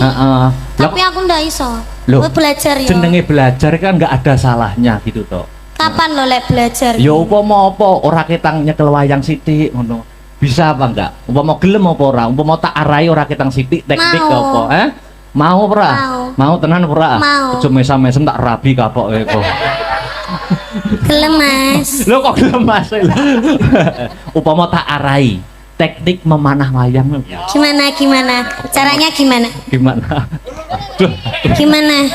Heeh. Tapi aku ndak iso. Loh, belajar ya. Jenenge belajar kan nggak ada salahnya gitu toh. Kapan lo lek belajar? Ya upama apa ora ketang nyekel wayang sithik ngono. Bisa apa enggak? Upama gelem apa ora? Upama tak arai ora ketang sithik teknik apa? Mau ora? Mau tenan ora? Mau. Aja mesam-mesem tak rabi kapoke kok. Gelem Mas. Lho kok gelem Mas? Upama tak arai teknik memanah wayang. Gimana? Caranya gimana? Gimana? Gimana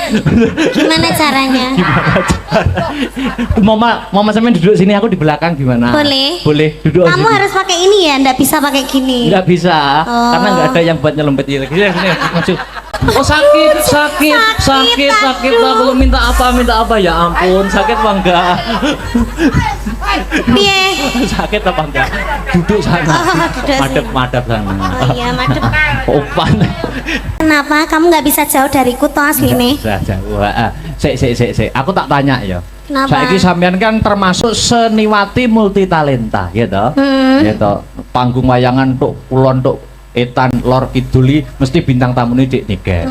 caranya? Mama sampean duduk sini, aku di belakang gimana? Boleh. Boleh duduk. Kamu harus pakai ini ya, ndak bisa pakai gini. Nggak bisa, karena nggak ada yang buat nyelempet lagi. Sini, maju. Oh sakit, aku minta apa ya ampun, sakit apa enggak? Piye? Sakit apa enggak? Duduk sana. Madep sana. Oh iya, madep. Opan. Kenapa kamu nggak bisa jauh dariku toh asli nih? Bisa jauh. Sik. Aku tak tanya ya. Kenapa? Saiki sampean kan termasuk seniwati multitalenta, gitu. Gitu. Panggung wayangan tuk kulon tuk etan lor kiduli mesti bintang tamunya dik niken.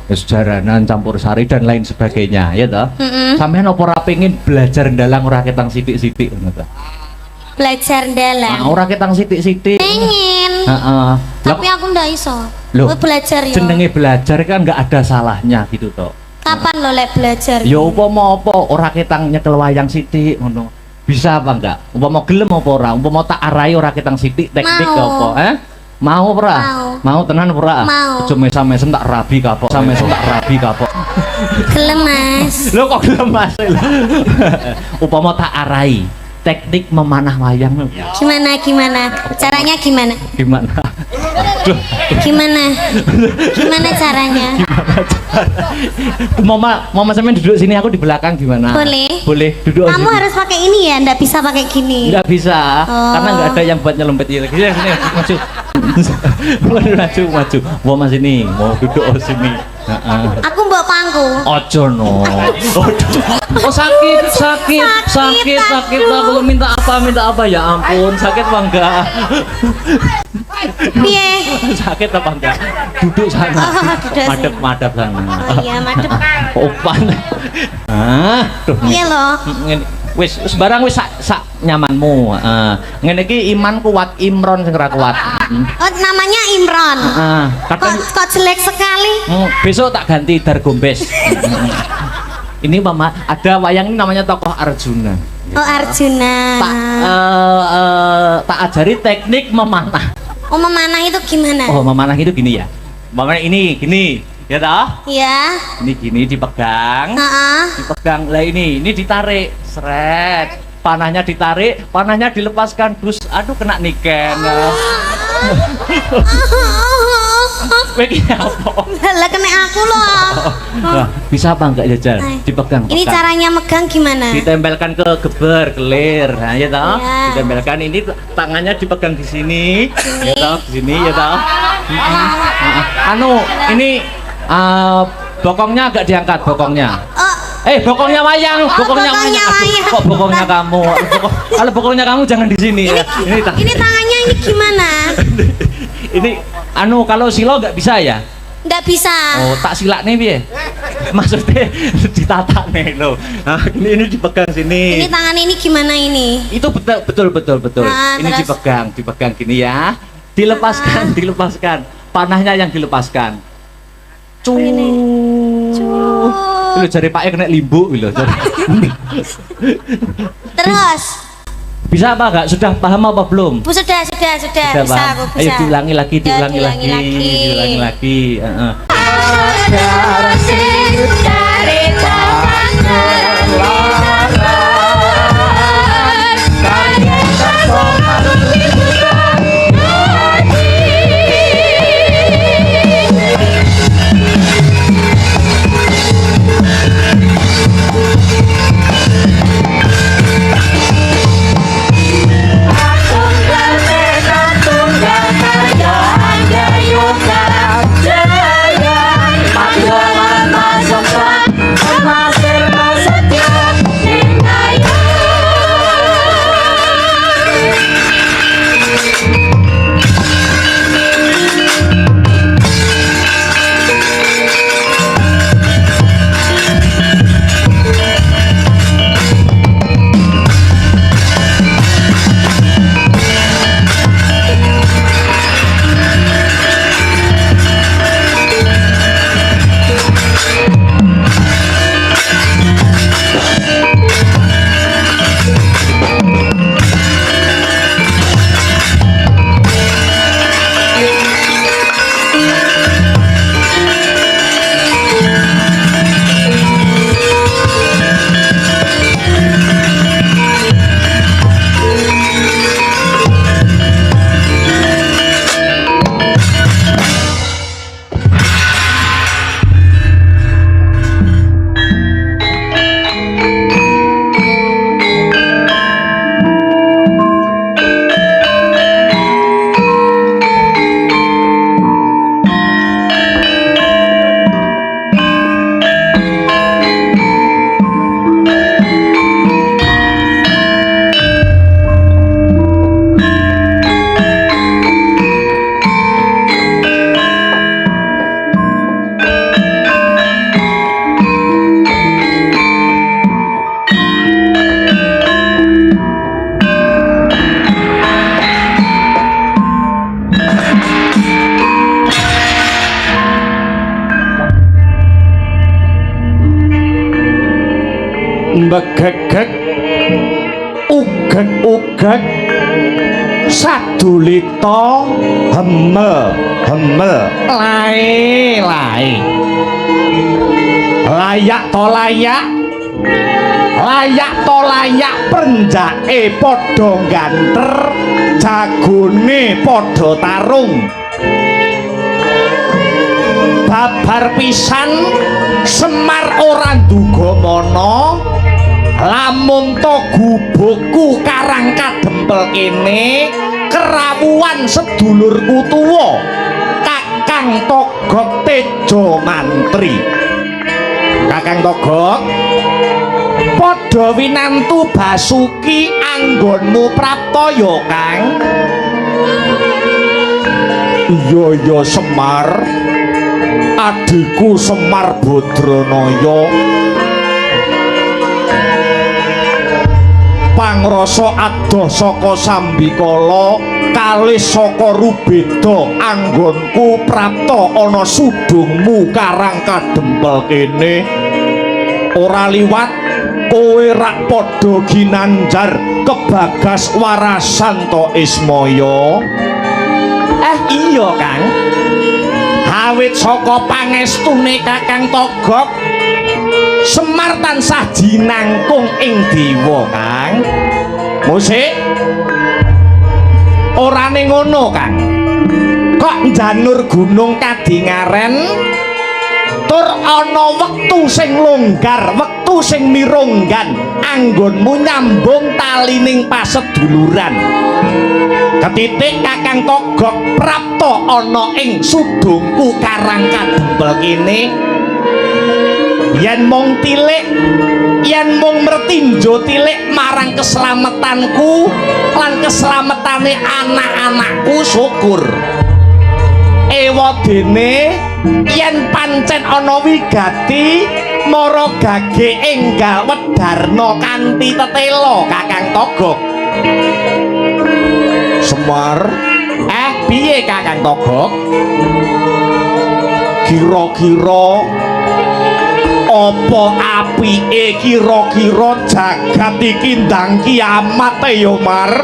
Sejaranan campur sari dan lain sebagainya, ya toh. Sampean apa ora pengen belajar ndalang ora ketang sithik-sithik ngono ta? Belajar ndalang. Ora ketang sithik-sithik. Pengen. Heeh. Tapi aku ndak iso. Loh, belajar ya. Jenenge belajar kan nggak ada salahnya gitu toh. Kapan lo lek belajar? Ya upama apa ora ketang nyekel wayang sithik ngono. Bisa apa enggak? Upama gelem apa ora? Upama tak arai ora ketang sithik teknik apa? Mau ora? Mau tenan ora? Mau. Aja mesam-mesem tak rabi kapok. Gelem Mas. Lho kok gelem Mas? Upama tak arai teknik memanah wayang. Gimana? Caranya gimana? Gimana caranya? Mama sampean duduk sini, aku di belakang gimana? Boleh duduk. Kamu harus pakai ini ya, ndak bisa pakai gini. Nggak bisa, karena nggak ada yang buat nyelempet lagi. Sini, maju. Maju. Mau sini, mau duduk sini. Aku mbok pangku. Ojo no. Oh sakit, aku minta apa ya ampun, sakit apa enggak? Piye? Sakit apa enggak? Duduk sana. Madep sana. Oh iya, madep. Opan. Iya loh. Wis barang wis sak nyamanmu. Ngene iki iman kuat, Imron sing ora kuat. Oh, namanya Imron. Kok jelek sekali. Besok tak ganti Dargombes. Ini Mama, ada wayang ini namanya tokoh Arjuna. Oh, Arjuna. Tak ajari teknik memanah. Oh, memanah itu gimana? Oh, memanah itu gini ya. Memanah ini gini. Ya toh? Iya. Ini gini dipegang. Dipegang. Lah ini ditarik. Seret. Panahnya ditarik, panahnya dilepaskan. Bus, aduh kena niken. Begini apa? Lah kena aku loh. Bisa apa enggak Jajal? Dipegang. Ini caranya megang gimana? Ditempelkan ke geber, kelir. Nah, ya toh? Ditempelkan ini tangannya dipegang di sini. Ya toh, di sini ya toh. Ini bokongnya agak diangkat bokongnya. Bokongnya wayang. Kok bokongnya kamu? Kalau bokongnya kamu jangan di sini ya. Ini tangannya ini gimana? Ini kalau silo nggak bisa ya? Nggak bisa. Oh, tak silak nih piye? Maksudnya ditata nih loh. Nah, ini dipegang sini. Ini tangan ini gimana ini? Itu betul. Ini dipegang gini ya. Dilepaskan. Panahnya yang dilepaskan. Lu jari Pak kena limbu gitu. Terus bisa apa enggak? Sudah paham apa belum? Sudah bisa aku bisa. Ayo diulangi lagi. Jaya, begegek ugek-ugek sadulita hemel lae layak to layak prenjake padha ganter jagone padha tarung babar pisan Semar ora nduga mana lamun to gubukku karang kadempel kene kerawuan sedulurku tuwa Kakang Togog Tejo Mantri. Kakang Togog padha winantu Basuki anggonmu prapta ya Kang. Iya Semar, adikku Semar Badranaya pangrasa adoh saka Sambikala kalih saka Rubeda anggonku prapta ana sudungmu karang kadempel kene ora liwat kowe rak padha ginanjar kebagas warasan to Ismaya. Iya Kang, awit saka pangestune Kakang Togog Semar tansah jinangkung ing dewa Kang. Musik orane ngono Kang, kok njanur gunung kadingaren tur ana wektu sing longgar wektu sing mirunggan anggonmu nyambung talining paseduluran. Ketitik Kakang Togog prapta ana ing sudungku karang kadempel kene yen mung tilik yen mung mertinjo tilik marang keselamatanku lan keselamatane anak-anakku syukur ewadene yen pancen ana wigati mara gage enggal wedarna kanthi tetela Kakang Togog. Semar, piye Kakang Togog? Kira-kira apa apike kira-kira jagat iki ndang kiamat ya Mar?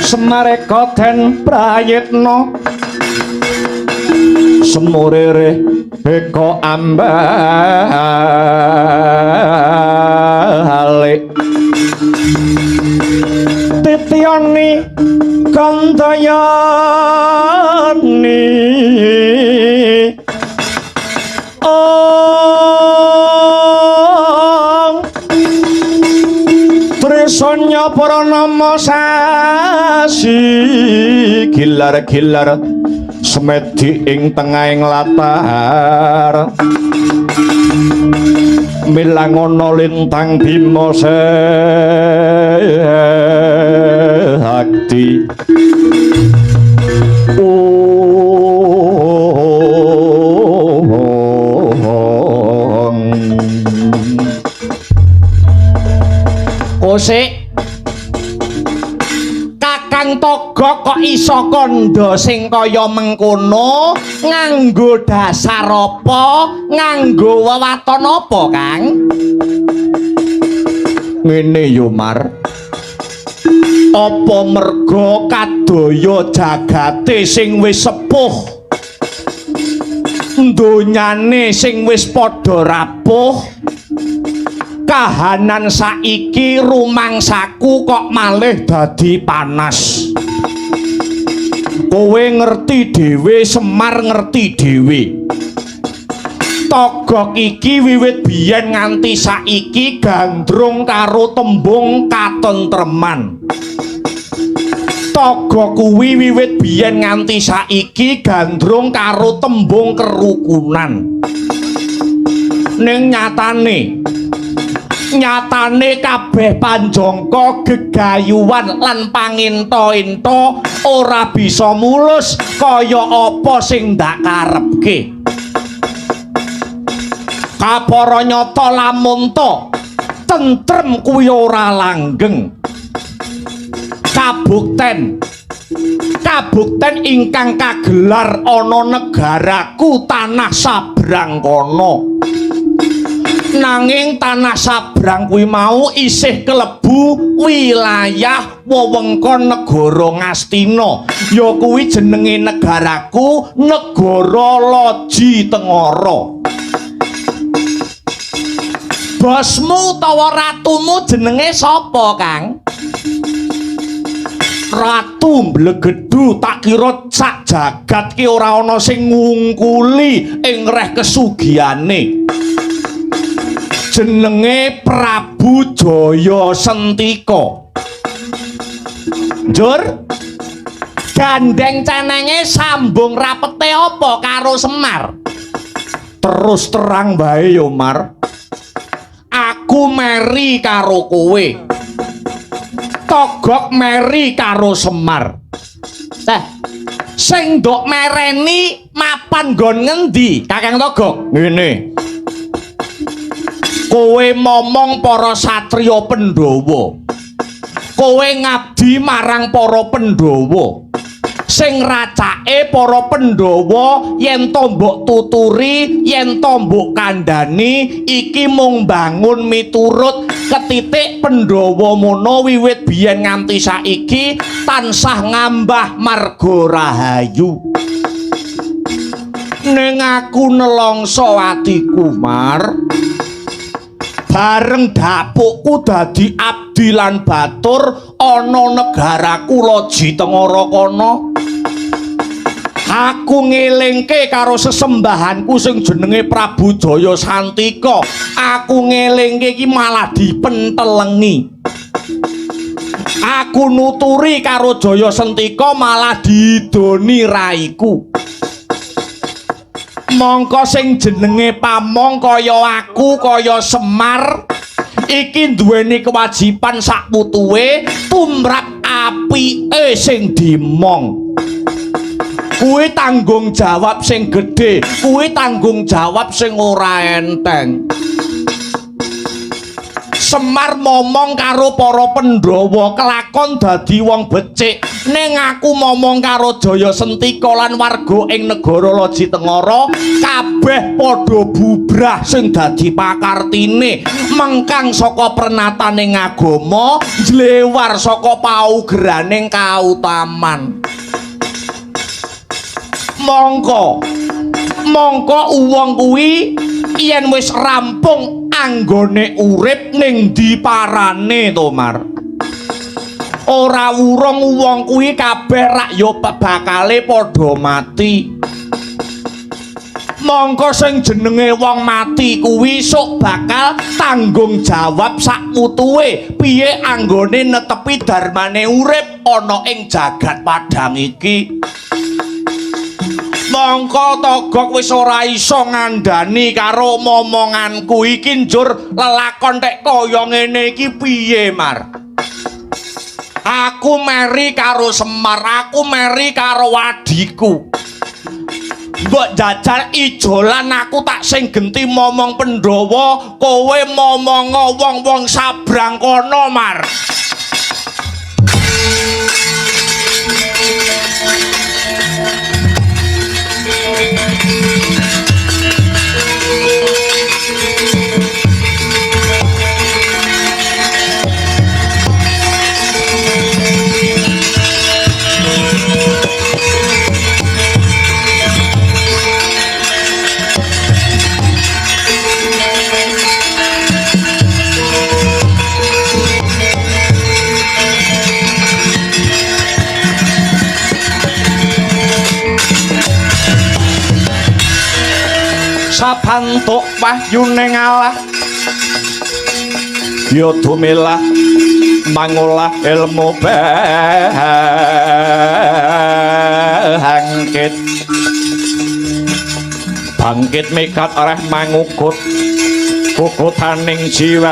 Semareka den prayitna semurere beka ambalik tityani kandayani Trisanya pranama sasi gilar-gilar semedi ing tengahing latar milangono lintang bima sekti Kosek Kakang Togog kok iso kandha sing kaya mengkono nganggo dasar apa nganggo wewaton apa Kang? Ngene yo Mar, apa merga kadaya jagate sing wis sepuh donyane sing wis padha rapuh kahanan saiki rumangsaku kok malih dadi panas. Kowe ngerti dhewe, Semar ngerti dhewe. Togog iki wiwit biyen nganti saiki gandrung karo tembung katentreman. Togog kuwi wiwit biyen nganti saiki gandrung karo tembung kerukunan. Ning nyatane nyatane kabeh panjangka gegayuhan lan panginto-into ora bisa mulus kaya apa sing ndak karepke. Kapara nyata lamun to tentrem kuwi ora langgeng. Kabukten ingkang kagelar ana negaraku tanah sabrang kono. Nanging tanah sabrang kuwi mau isih kelebu wilayah wewengkon negara Ngastina. Ya kuwi jenenge negaraku Negara Loji Tengara. Bosmu utawa ratumu jenenge sapa, Kang? Ratu Mblegedu, tak kira sak jagat ki ora ana sing ngungkuli ing reh kesugihane. Jenenge Prabu Jaya Sentika. Njur gandeng cenenge sambung rapete apa karo Semar? Terus terang bae yo, Mar. Aku meri karo kowe. Togok meri karo Semar. Sing ndok mereni mapan nggon ngendi, Kakang Togok? Ngene. Kowe momong para satriya Pandhawa. Kowe ngabdi marang para Pandhawa. Sing racake para Pandhawa yen to mbok tuturi, yen to mbok kandhani iki mung bangun miturut ketitik Pandhawa mono wiwit biyen nganti saiki tansah ngambah marga rahayu. Ning aku nelongso atiku, Mar. Bareng dapukku dadi abdi lan batur ana negaraku Loji Tengara kono. Aku ngelingke karo sesembahanku sing jenenge Prabu Jaya Santika. Aku ngelingke iki malah dipentelengi. Aku nuturi karo Jaya Sentika malah didoni raiku. Mongko sing jenenge pamong kaya aku kaya Semar iki duweni kewajiban sak putuhe tumrap apike sing dimong. Kuwi tanggung jawab sing gedhe, kuwi tanggung jawab sing ora enteng. Semar momong karo para Pandhawa kelakon dadi wong becik, ning aku momong karo Jaya Sentika lan warga ing negara Loji Tengara kabeh padha bubrah sing dadi pakartine mengkang saka pernataning agama jlewar saka paugeraning kautaman. Mongko uwong kuwi yen wis rampung anggone urip ning diparane to, Mar. Ora wurung wong kuwi kabeh rak ya bakale padha mati. Mongko sing jenenge wong mati kuwi sok bakal tanggung jawab sak utuhe piye anggone netepi darmane urip ana ing jagat padhang iki. Mongko Togok wis ora iso ngandani karo momonganku iki njur lelakon tek kaya ngene iki piye, Mar? Aku meri karo Semar, aku meri karo wadiku. Mbok jajal ijolan aku tak sing genti momong Pandhawa, kowe momong wong-wong sabrang kono, Mar. Sabantuk wahyune ngalah ya dumilah mangolah ilmu bangkit mikat areh mangugut Kukutaning jiwangku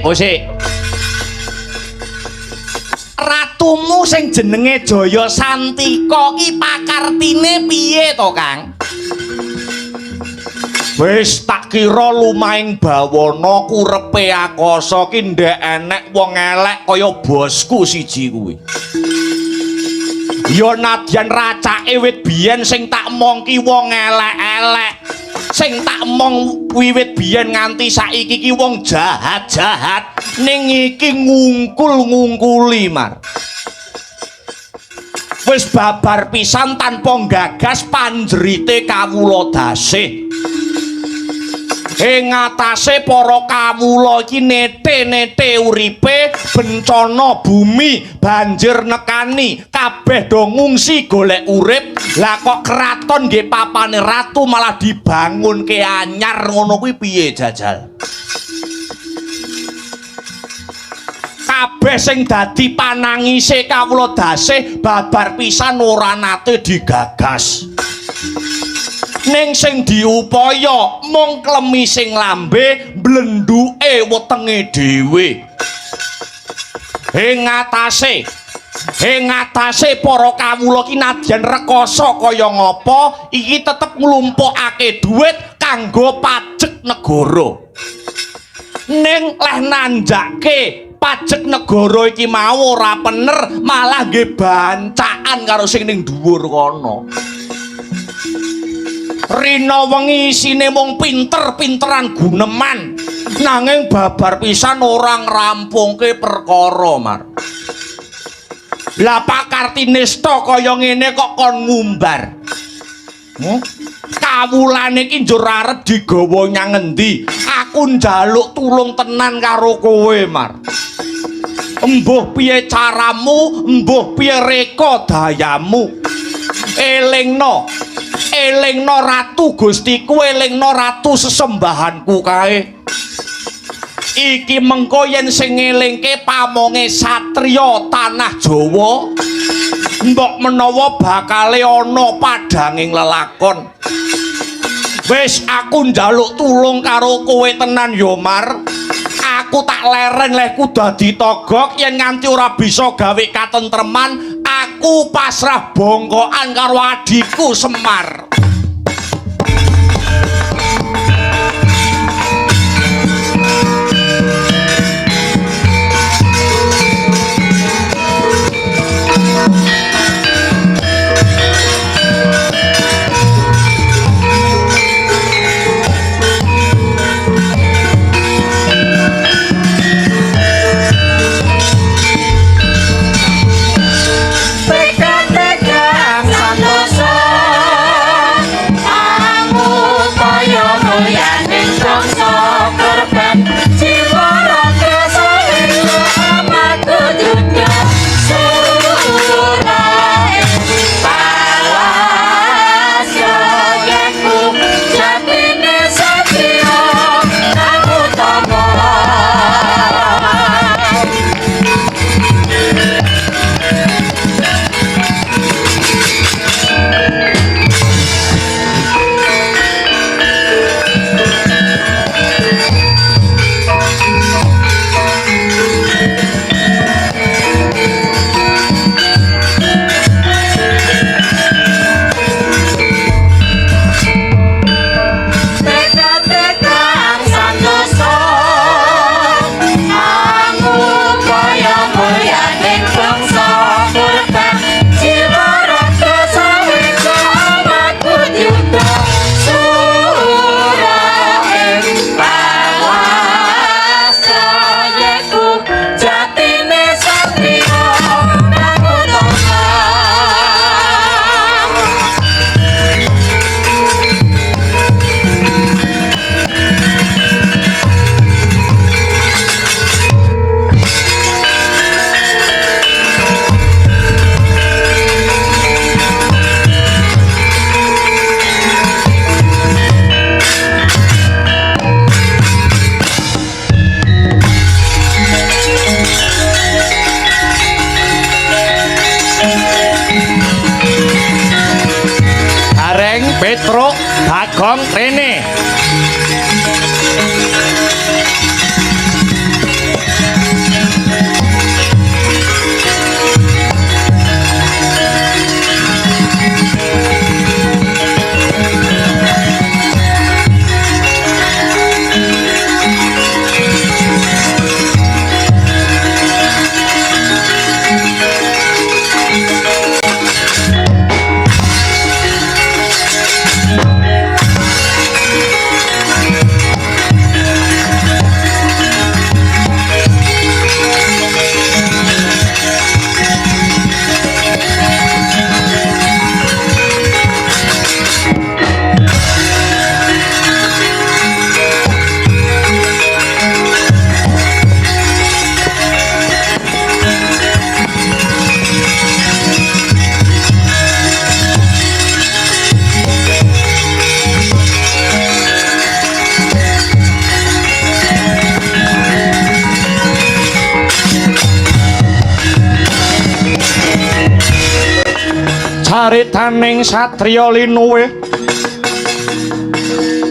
Usik ratumu sing jenenge Jaya Santika ki pakartine piye to Kang? Wis tak kira lumahing bawana kurepe akasa ki ndek enek wong elek kaya bosku siji kuwi. Ya nadyan racake wit biyen sing tak mong ki wong elek-elek. Sing tak mong wiwit biyen nganti saiki ki wong jahat-jahat ning iki ngungkul-ngungkuli Mar. Wis babar pisan tanpa gagas panjerite kawula dasih. Ing atase para kawula iki nete-nete uripe bencana bumi banjir nekani kabeh do ngungsi golek urip. Lah kok kraton nggih papane ratu malah dibangunke anyar ngono kuwi piye jajal? Kabeh sing dadi panangise kawula dasih babar pisan ora nate digagas. Ning sing diupaya mung klemising lambe blenduke wetenge dhewe. Ing atase para kawula ki nadyan rekoso kaya ngapa iki tetep nglumpukake dhuwit kanggo pajek negara. Ning leh nanjake pajek negara iki mau ora bener malah nggih bancaan karo sing ning dhuwur kono. Rina wengi isine mung pinter-pinteran guneman nanging babar pisan ora ngrampungke perkara Mar. Lah pakartinista kaya ngene kok kon ngumbar. Kawulane iki njur arep digawa nyang endi? Aku njaluk tulung tenan karo kowe Mar. Embuh piye caramu, embuh piye reka dayamu. Elingno ratu Gustiku, elingno ratu sesembahanku kae. Iki mengko yen sing ngelingke pamonge satriya tanah Jawa, mbok menawa bakale ana padhanging lelakon. Wis aku njaluk tulung karo kowe tenan yo Mar. Aku tak leren lehku dadi togok yen nganti ora bisa gawe katentreman, aku pasrah bongkokan karo adikku Semar. Gong rene. Caritaning satriya linuwe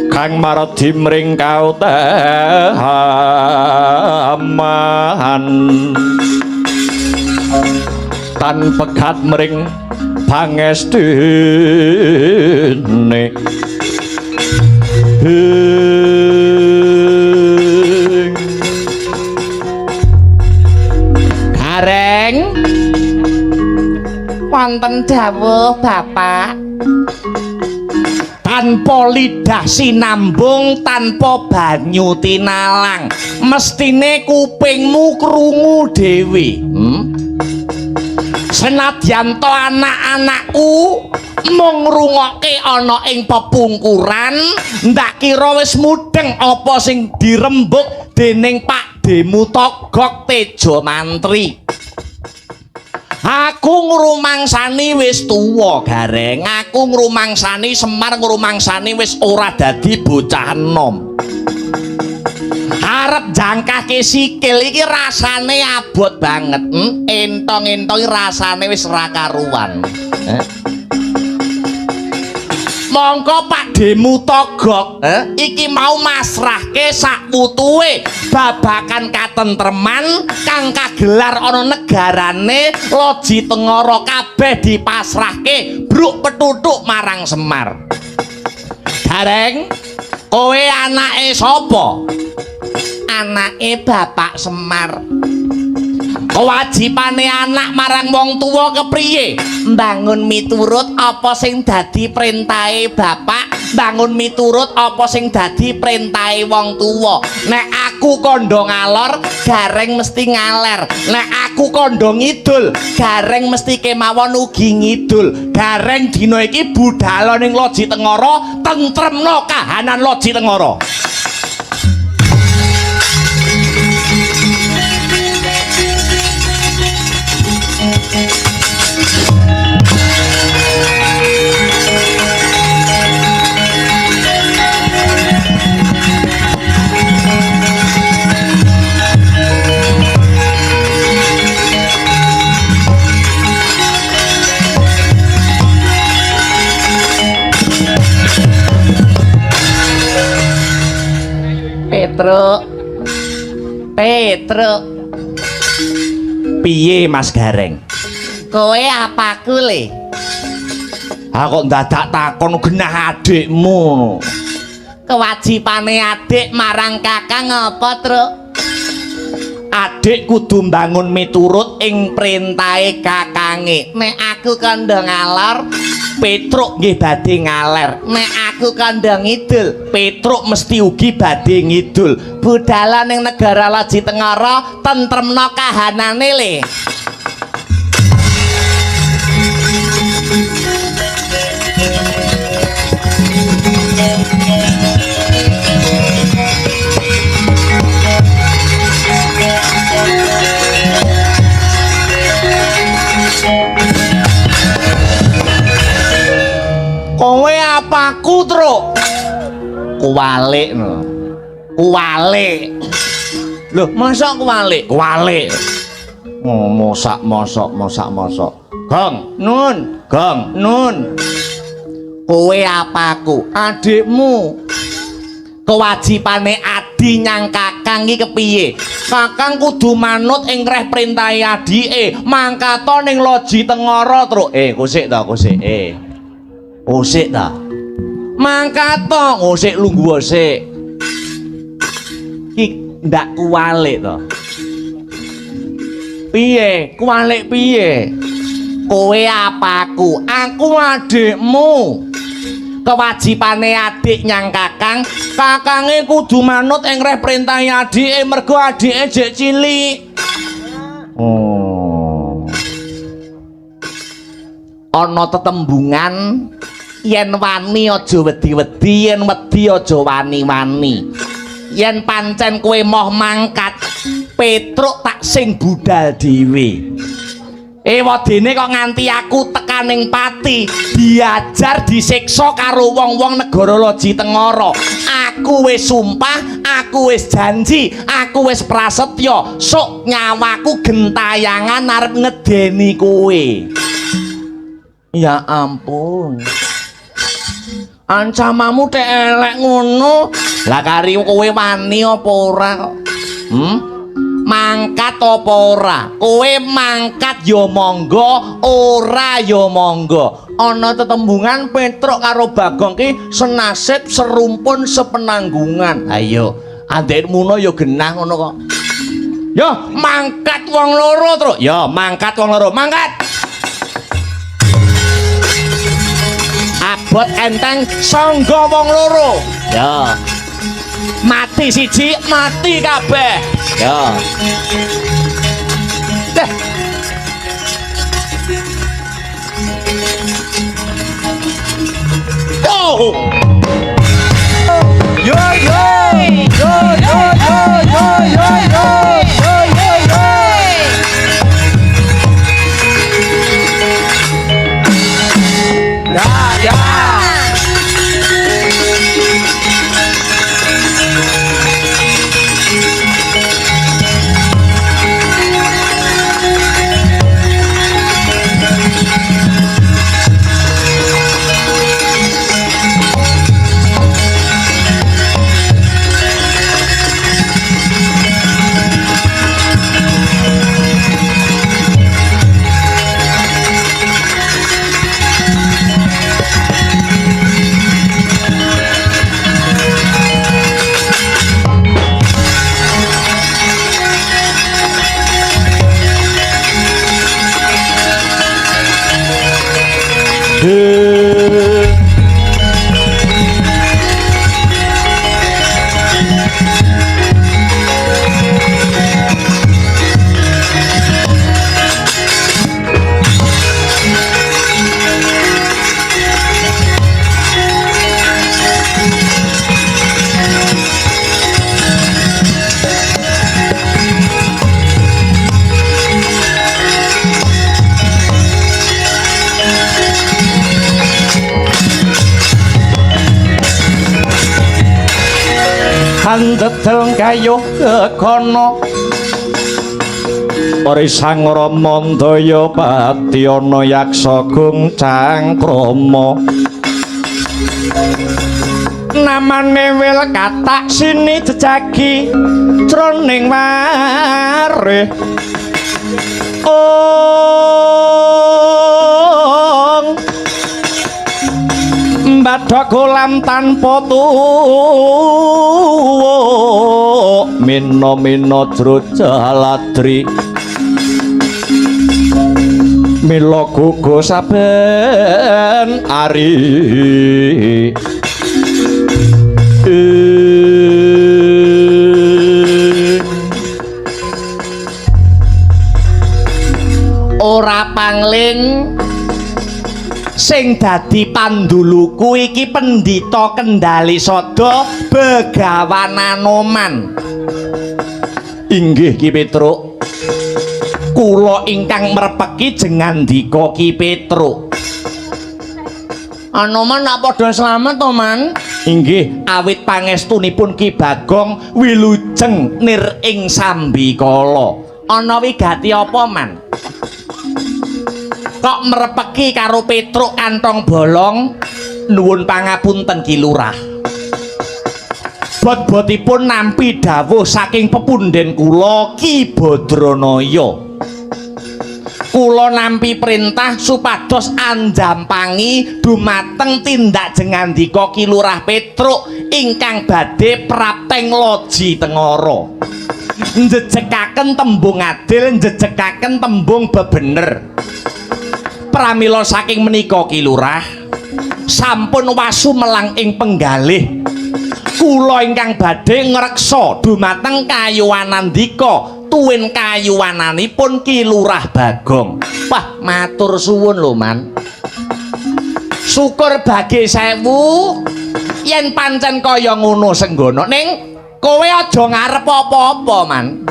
kang maradi mring kautaman tan pegat mring pangestune Gareng wonten dawuh Bapak tanpa lidah sinambung tanpa banyu tinalang mestine kupingmu krungu dhewe senadyan to anak-anakku mung ngrungokke ana ing pepungkuran ndak kira wis mudeng apa sing dirembug dening Pak Demu Togok Tejo Mantri. Aku ngrumangsani wis tuwa Gareng, aku ngrumangsani Semar ngrumangsani wis ora dadi bocah enom. Arep jangkahke sikil iki rasane abot banget. Entong-entong rasane wis ra karuan. Mongko Pak Demu Togok iki mau masrahke sak putuhe babakan katentreman kang kagelar ana negarane Loji Tengara kabeh dipasrahke bruk petutuk marang Semar. Gareng, kowe anake sapa? Anake Bapak Semar. Kewajibane anak marang wong tuwa kepriye? Mbangun miturut apa sing dadi perintahe bapak, mbangun miturut apa sing dadi perintahe wong tuwa. Nek aku kandha ngalor, Gareng mesti ngaler. Nek aku kandha ngidul, Gareng mesti kemawon ugi ngidul. Gareng dina iki budhal ning Loji Tengara, tentremno kahanan Loji Tengara. Petruk piye Mas Gareng? Kowe apaku le? Kok dadak takon genah adikmu. Kewajibane adik marang kakang apa, Truk? Adik kudu mbangun miturut ing perintahe kakange. Nek aku kandha ngalor, Petruk nggih badhe ngaler. Nek aku kandha ngidul, Petruk mesti ugi badhe ngidul. Budhal ning negara Loji Tengara tentremna kahanane le. Kowe apaku, Truk? Kuwalik no. Kuwalik. Loh, masa kuwalik? Kuwalik. Oh, mosok. Gong, nun. Kowe apaku? Adikmu. Kewajibane adi nyang kakang iki kepiye? Kakang kudu manut ing reh perintahe adike, mangkato ning loji tengara truk. Kusik ta, kusik. Kusik ta. Mangkato, kusik lungguh sik. Iki ndak kuwalik to. Piye? Kuwalik piye? Kowe apaku? Aku adikmu. Kewajibane adik nyang kakang, kakange kudu manut ing reh perintahe adike mergo adike jek cilik. Oh. Ana tetembungan yen wani aja wedi-wedi, yen wedi aja wani-wani. Yen pancen kowe moh mangkat, Petruk tak sing budal dhewe. Wedine kok nganti aku tekaning pati diajar disiksa karo wong-wong negara loji tengara. Aku wis sumpah, aku wis janji, aku wis prasetya sok nyawaku gentayangan arep ngedeni kowe. Ya ampun, ancamamu tek elek ngono. Lah kari kowe wani apa ora kok? Mangkat apa ora? Kowe mangkat ya monggo, ora ya monggo. Ana tetembungan Petruk karo Bagong ki senasib serumpun sepenanggungan. Ayo, adikmu ya genah ngono kok. Ya mangkat wong loro, Truk. Ya mangkat wong loro, mangkat. Abot enteng sangga wong loro. Ya. Mati siji, mati kabeh. Ya. Deh. Oh. Yo yo yo yo yo yo yo yo yo yo. Ya ya. Handedel kayuh kekono Parisang Ramandaya Patyana Yaksa Gung Cangkrama namane wil katak sini jejagi jroning wareh Bathok kolam tanpa tuwuk mina-mina Drujaladri mila gugu saben ari ora pangling sing dadi panduluku iki Pendhita Kendali Sada Begawan Anoman. Inggih Ki Petruk, kula ingkang mrepeki jengandika Ki Petruk. Anoman nak padha slamet to, Man? Inggih, awit pangestunipun Ki Bagong wilujeng nir ing Sambikala. Ana wigati apa, Man? Kok merepeki karo Petruk kantong bolong Nuwun pangapunten Ki Lurah. Bot-botipun nampi dawuh saking pepundhen kula Ki Badranaya. Kula nampi perintah supados anjampangi dumateng tindak jengandika Ki Lurah Petruk ingkang badhe prapteng loji Tengara. Njejekaken tembung adil, njejekaken tembung bebener. Pramila saking menika Ki Lurah sampun wasu melang ing penggalih. Kula ingkang badhe ngreksa dumateng kayuwanandika tuwin kayuwananipun Ki Lurah Bagong. Wah, matur suwun lho, Man. Syukur bage 1000 yen pancen kaya ngono senggana ning kowe aja ngarep apa-apa, Man.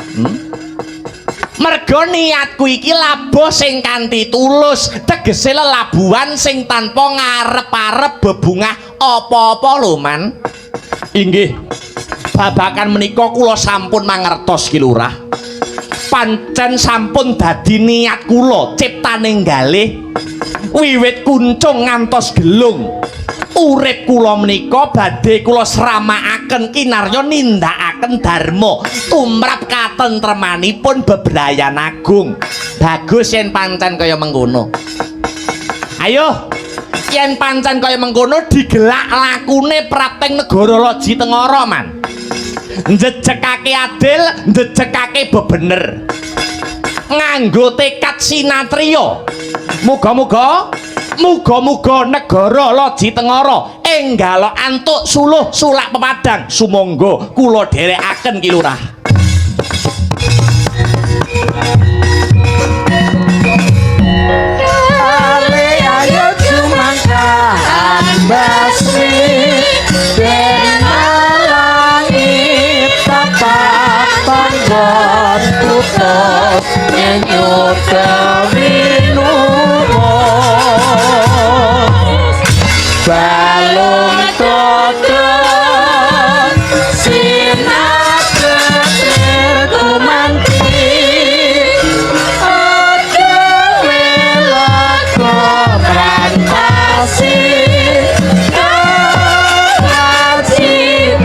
Merga niatku iki labuh sing kanthi tulus, tegese lelabuhan sing tanpa ngarep-arep bebungah apa-apa lho, Man. Inggih, babakan menika kula sampun mangertos Ki Lurah. Pancen sampun dadi niat kula ciptaning galih wiwit kuncung ngantos gelung. Urip kula menika badhe kula sramakaken kinarya nindakaken dharma tumrap katentremanipun bebrayan agung. Bagus yen pancen kaya mengkono. Ayo, yen pancen kaya mengkono digelak lakune prapteng negara loji Tengara, Man. Njejekake adil, njejekake bebener. Nganggo tekad sinatriya. Muga-muga negara loji Tengara enggal antuk suluh sulak pepadang. Sumangga kula dherekaken Ki Lurah. Ayo jumangkahan basri langit tapak panggon putus nyenyut kewinurun balung todong sinar ketir kumanti ode welak kobran pasir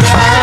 Bye.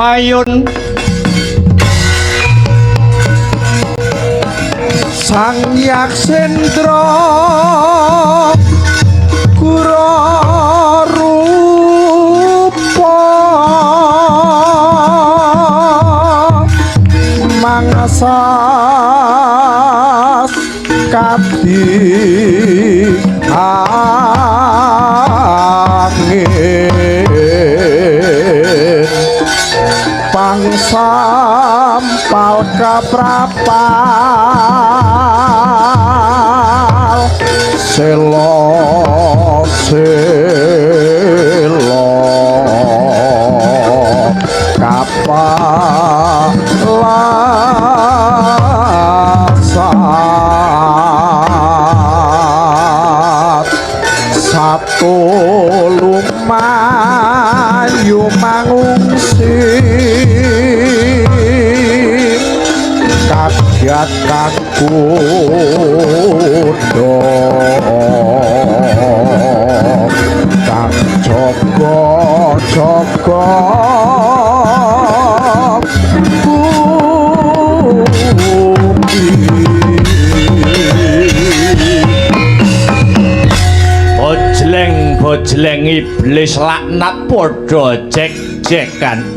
Mayun Sang Yaksendra Kura rupa mangsas kadi angin pangsampal kaprapal selo kapalasat satu lumayu mangungsi kagiat kakudo kang jogo bojleng iblis laknat padha jek-jekan.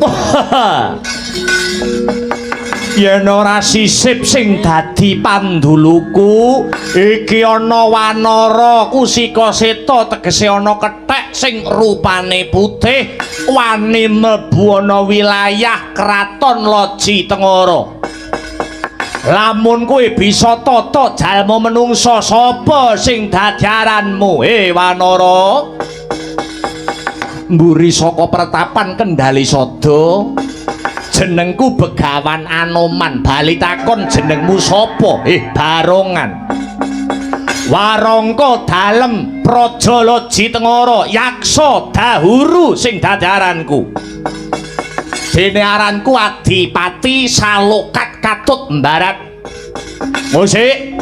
Yen ora sisip sing dadi panduluku iki ana wanara kusika seta tegese ana kethek sing rupane putih wani mlebu ana wilayah kraton Loji Tengara. Lamun kowe bisa tata jalma menungsa sapa sing dadi aranmu wanara mburi saka pertapan Kendali Sada jenengku Begawan Anoman bali takon jenengmu sapa Barongan Warangka dalem Praja Loji Tengara Yaksa Dahuru sing dadi aranku dene aranku Adipati Salokat Katut Mbarat. Musik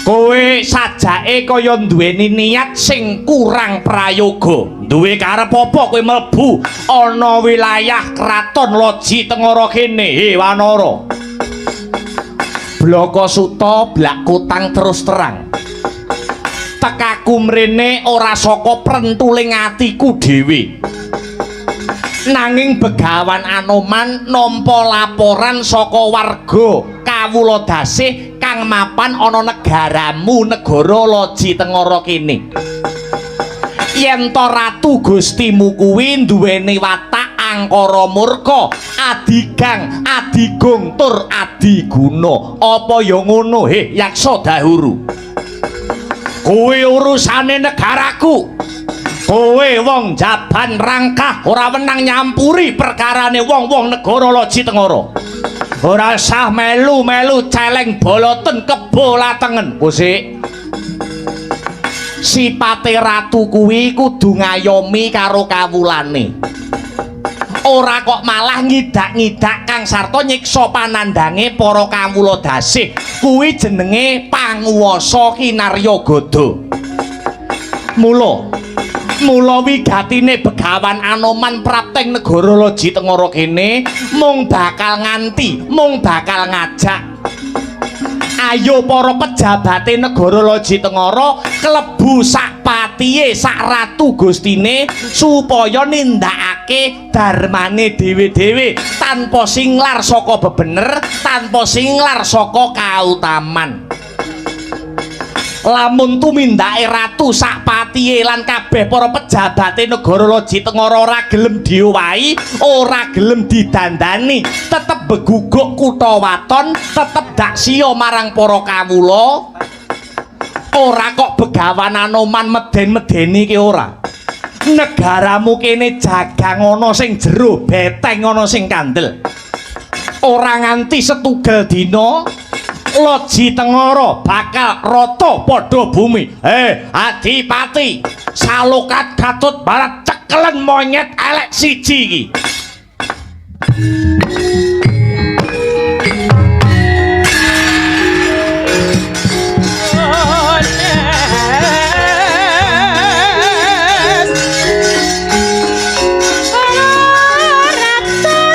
kowe sajake kaya duweni niat sing kurang prayoga. Duwe karep apa kowe mlebu ana wilayah Kraton Loji Tengara kene, Wanara? Blaka Suta blak kutang terus terang. Tekaku mrene ora saka prentuling atiku dhewe. Nanging Begawan Anoman nampa laporan saka warga kawula dasih kang mapan ana negaramu negara Loji Tengara kene. Yen to ratu gustimu kuwi duweni watak angkara murka, adigang, adigung tur adiguna. Apa ya ngono Yaksa Dahuru? Kuwi urusane negaraku. Kowe wong jaban rangkah ora wenang nyampuri perkarane wong-wong negara Loji Tengara. Ora usah melu-melu celeng boloten kebo latengen. Musik. Sipate ratu kuwi kudu ngayomi karo kawulane. Ora kok malah ngidak-ngidak kang sarta nyiksa panandange para kawula dasih. Kuwi jenenge panguwasa kinarya gada. Mula wigatine Begawan Anoman prapteng negara Loji Tengara kene mung bakal nganti, mung bakal ngajak. Ayo para pejabate negara Loji Tengara klebu sak patihe sak ratu gustine supaya nindakake darmane dhewe-dhewe tanpa singlar saka bebener, tanpa singlar saka kautaman. Lamun tumindake ratu sak patihe lan kabeh para pejabate negara Loji Tengara ora gelem diowahi, ora gelem didandani, tetep beguguk kutha waton, tetep dak siya marang para kawula. Ora kok Begawan Anoman meden-medeni ki ora. Negaramu kene jagang ana sing jero, beteng ana sing kandel. Ora nganti setunggal dina Loji Tengara bakal rata padha bumi. Adipati Salokat Gatut Barat cekelen monyet elek siji iki. Ratu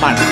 man.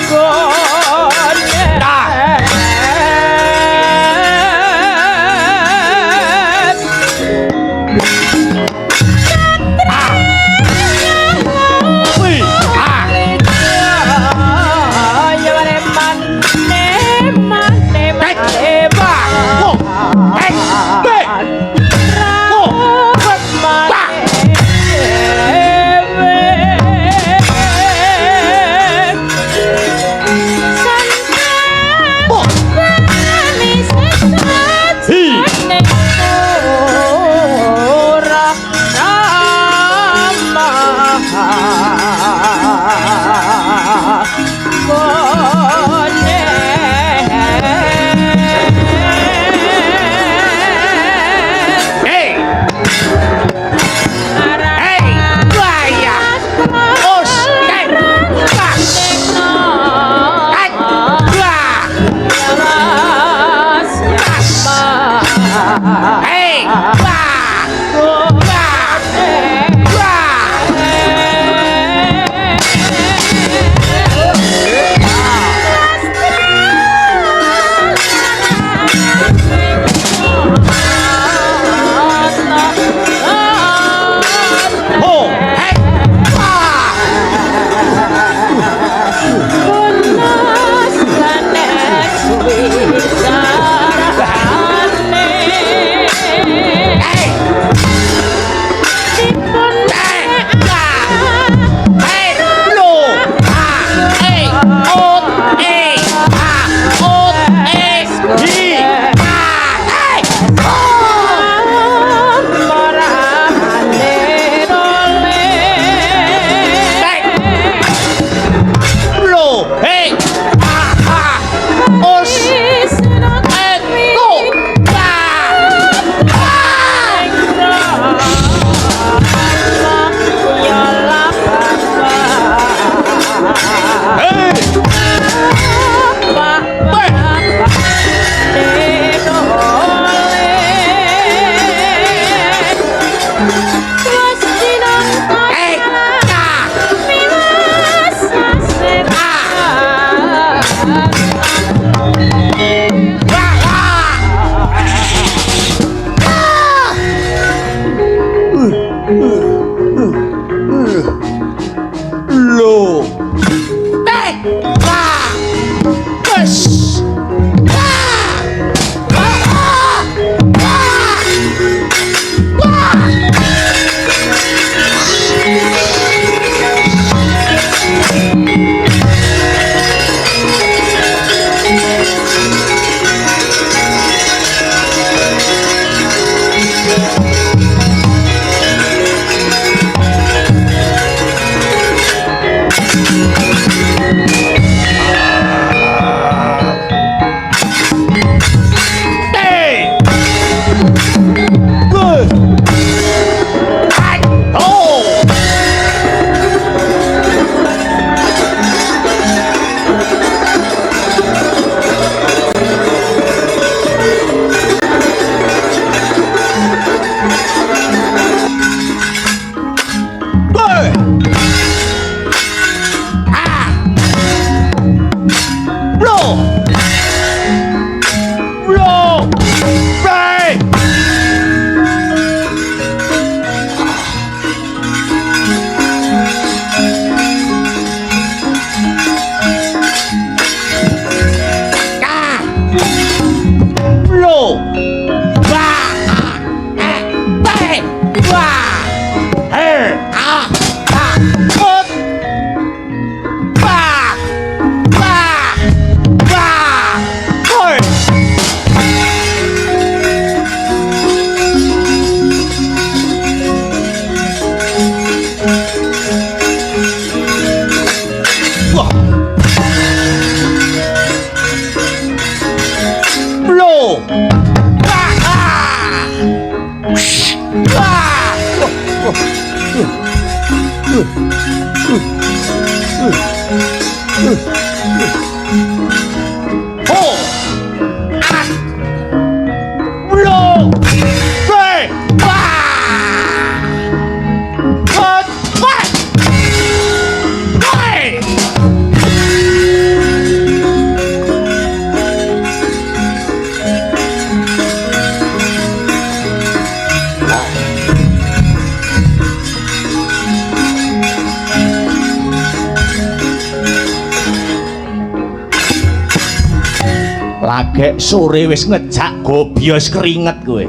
Lagek sore wis ngejak gobios keringet kowe.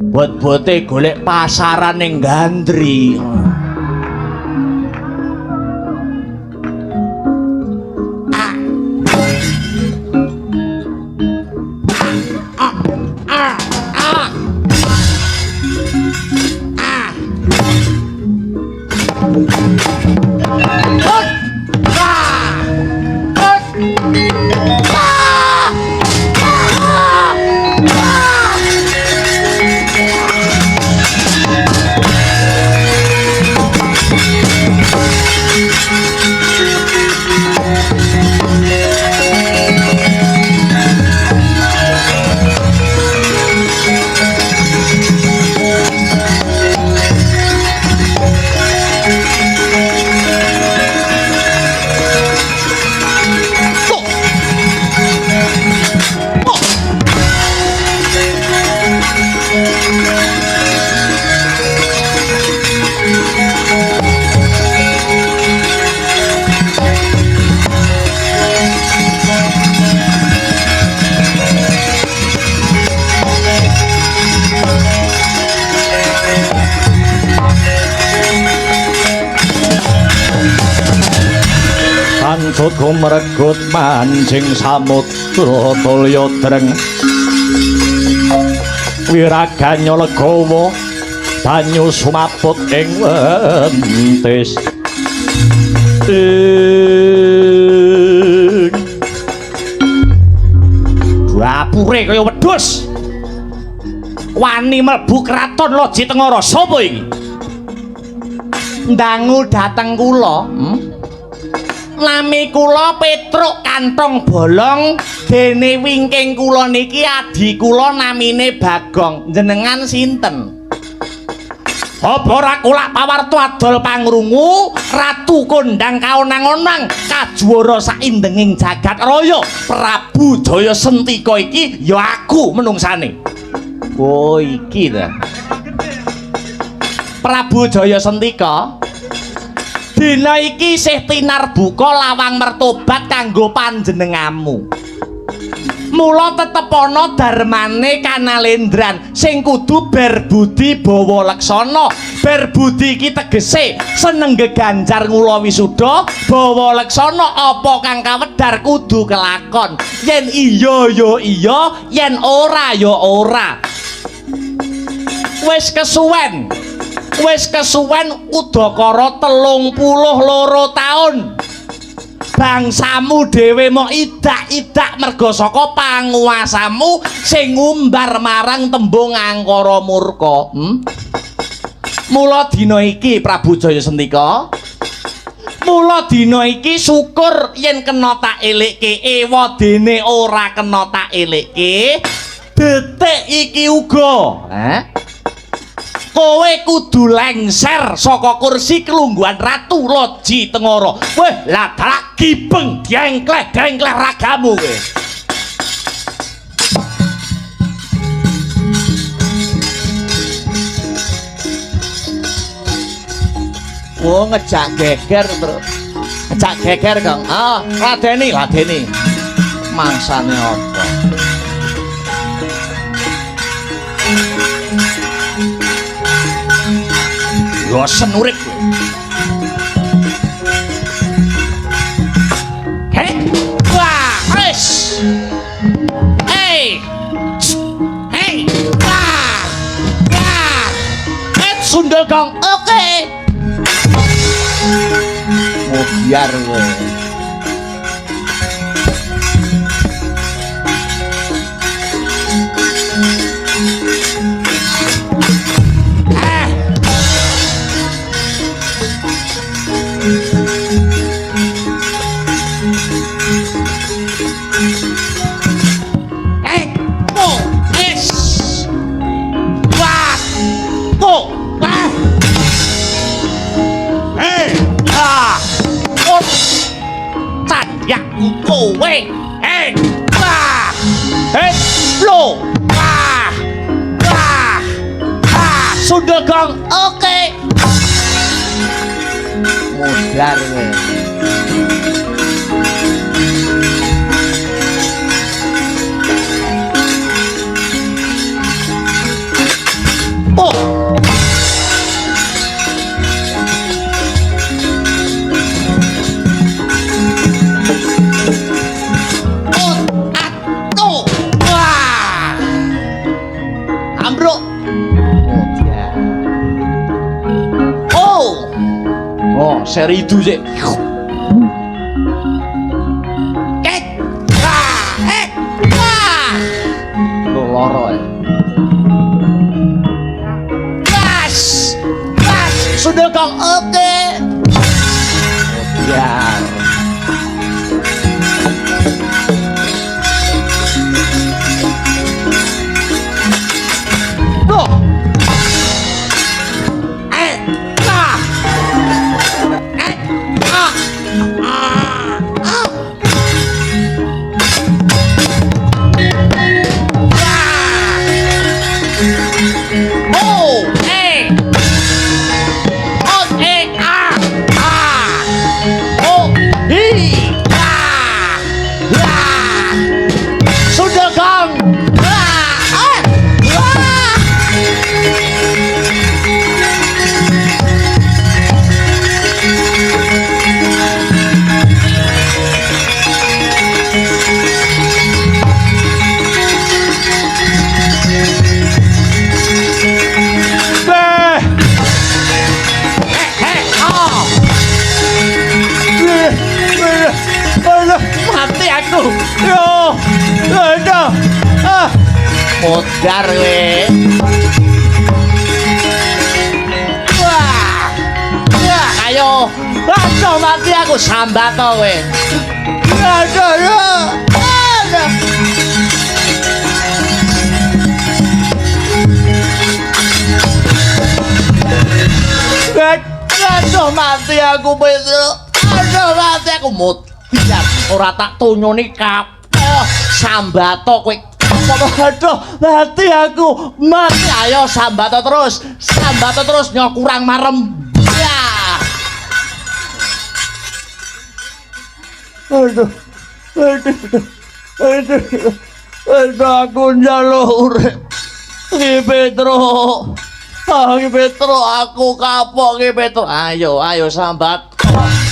Bot-bote golek pasaran ning Gandri. Kancut kumregut mancing samudra tulya dreng wiraganya legawa banyu sumaput ing wentis dapure kaya wedhus wani mlebu kraton Loji Tengara. Sapa iki ndangu dateng kula? Nami kula Petruk Kantong Bolong, dene wingking kula niki adi kula namine Bagong. Jenengan sinten? Apa ora kulak pawarto adol pangrungu, ratu kondang kaonang-onang, kajuwara saindenging jagat raya, Prabu Jaya Sentika iki ya aku menungsane. Oh iki ta. Prabu Jaya Sentika dina iki isih tinarbuka lawang mertobat kanggo panjenengamu. Mula tetep ana darmane Kanalendran sing kudu berbudi bawa leksana. Berbudi iki tegese seneng geganjar ngula wisuda, bawa leksana apa kang kawedhar kudu kelakon. Yen iya ya iya, yen ora ya ora. Wis kesuwen udakara 32 taun bangsamu dhewe mok idak-idak merga saka panguwasamu sing ngumbar marang tembung angkara murka. Mula dina iki Prabu Jaya Sentika, mula dina iki syukur yen kena tak elikke, ewa dene ora kena tak elikke. Detik iki uga kowe kudu lengser saka kursi kelungguhan Ratu Loji Tengara. Weh, lah dalak gibeng diengkleh-dengkleh ragamu kowe. Oh, ngejak geger terus. Ngejak geger, Kang. Ah, ladeni. Mangsane apa? Yo senurik. Hei, wah, wes. Hei, wah, wah. Sundel Kang, oke. Mau biar gue. Kowe lo Sundel Gong oke mudar Ya. Oh. Oh, seri itu sih. Loro ya. Gas, gas, sudah kau oke. Biar. Tuh. Nah. Mati aku. Yo. Aduh. Modar we. Wah. Wah, ayo. Aduh, mati aku sambat to we. Aduh. Aduh. Aduh, mati aku Pedro. Aduh, mati aku mut. Biar ora tak tonyone kapok sambato kowe. Aduh, mati aku. Mati ayo sambato terus. Sambato terus nyok kurang marem. Ya. Aduh. Aduh aku njaluk urip. Ki Petro. Ki Petro aku kapok Ki Petro. Ayo sambat.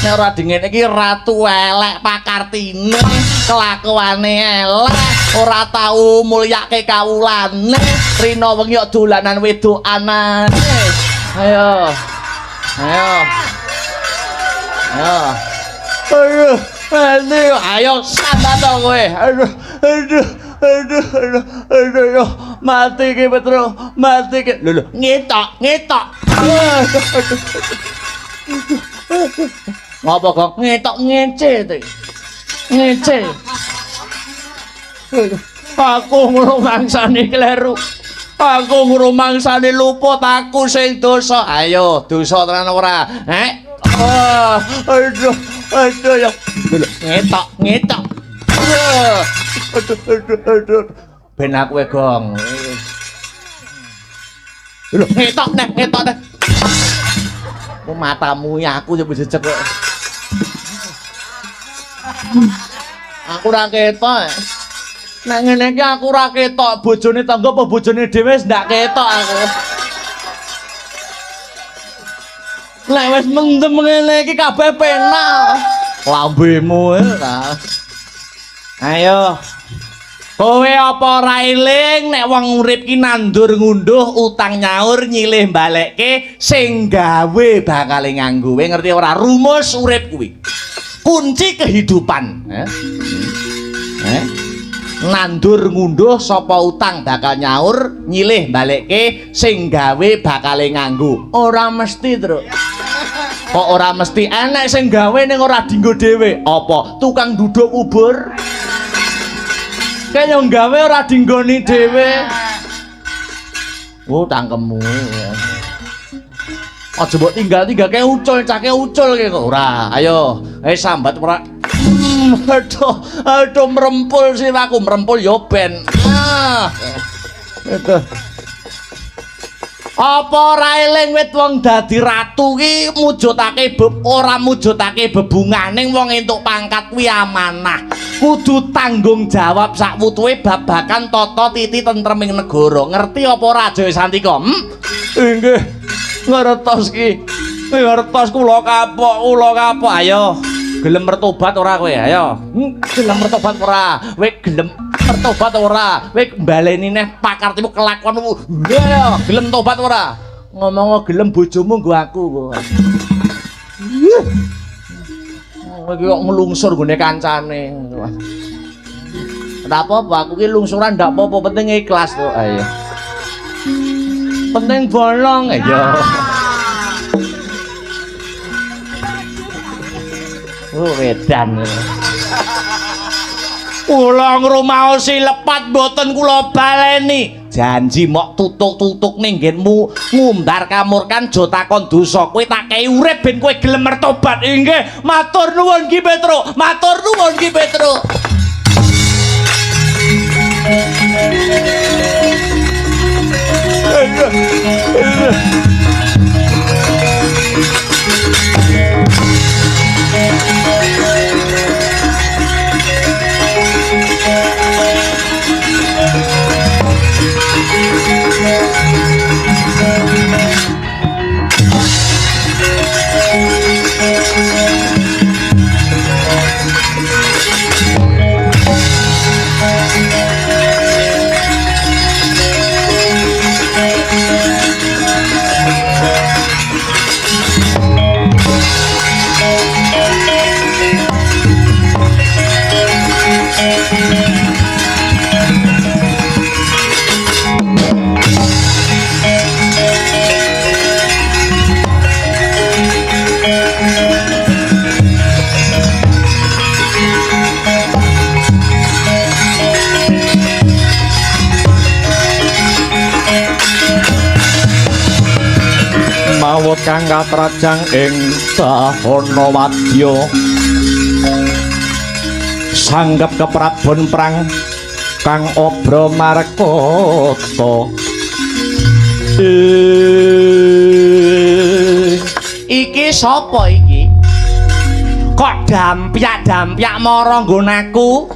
Nek ora dingin iki ratu elek pakartine, kelakuane elek, ora tau mulyake kawulane, rina wengi dolanan wedokanan. Ayo. Ayo sambat to kowe. Aduh, yo mati Ki Petro, mati Ki. Lho, ngetok. Ngapa kok ngetok ngece to? Ngece. Aku ngrumangsani kleru. Aku ngrumangsani luput aku sing dosa. Ayo, dosa tenan ora? Aduh ya. Ngetok. Aduh. Ben aku e gong. Lho, ngetok nek. Matamu ya aku coba jejek kok. Aku ora ketok. Nek ngene iki aku ora ketok bojone tangga apa bojone dhewe wis ndak ketok aku. Nek wis mendem ngene iki kabeh penak. Lambemu ta. Ayo. Kowe apa ora eling nek wong urip ki nandur ngunduh utang nyaur nyilih balekke sing gawe bakal nganggo. Kowe ngerti ora rumus urip kuwi? Kunci kehidupan. Nandur ngunduh sapa utang bakal nyaur nyilih balekke sing gawe bakal nganggo. Ora mesti, Truk. Kok ora mesti enek sing gawe ning ora dienggo dhewe. Apa? Tukang duduk ubur. Kayak yang gawe ora dinggoni dhewe. Tangkemmu. Aja mbok tinggal kayak ucul, cake ucul kayak kok ora. Ayo, sambat ora. Aduh merempul sih aku, merempul yo ben. Apa ora eling wit wong dadi ratu ki ora mujudake bebunganing wong entuk pangkat kuwi amanah. Kudu tanggung jawab sak wutuhe babagan tata titi tentreming negara. Ngerti apa ora Jaya Santika? Nggih. Ngertos ki. Ngertos kula kapok. Ayo. Gelem mertobat ora kowe? Ayo. Gelem mertobat ora? Kowe gelem mertobat ora? Kowe baleni neh pakartimu kelakuanmu. Ayo, gelem tobat ora? Ngomong gelem bojomu nggo aku kok. Iki kok ngelungsur gone kancane. Ndak apa-apa, aku ki lungsuran ndak apa-apa, penting ikhlas kok. Ayo. Penting bolong ayo. Wedan. Kula ngrumaosi lepat mboten kula baleni. Janji mok tutuk-tutuk ning nggenmu ngumbar kamurkan aja takon dosa. Kowe tak kei urip ben kowe gelem mertobat. Inggih, matur nuwun Ki Petruk. Matur nuwun Ki Petruk. Mawut kang katrajang ing Bahana Wadya sanggep keprabon prang kang obro markota. Iki sapa iki? Kok dampyak-dampyak mara nggonaku?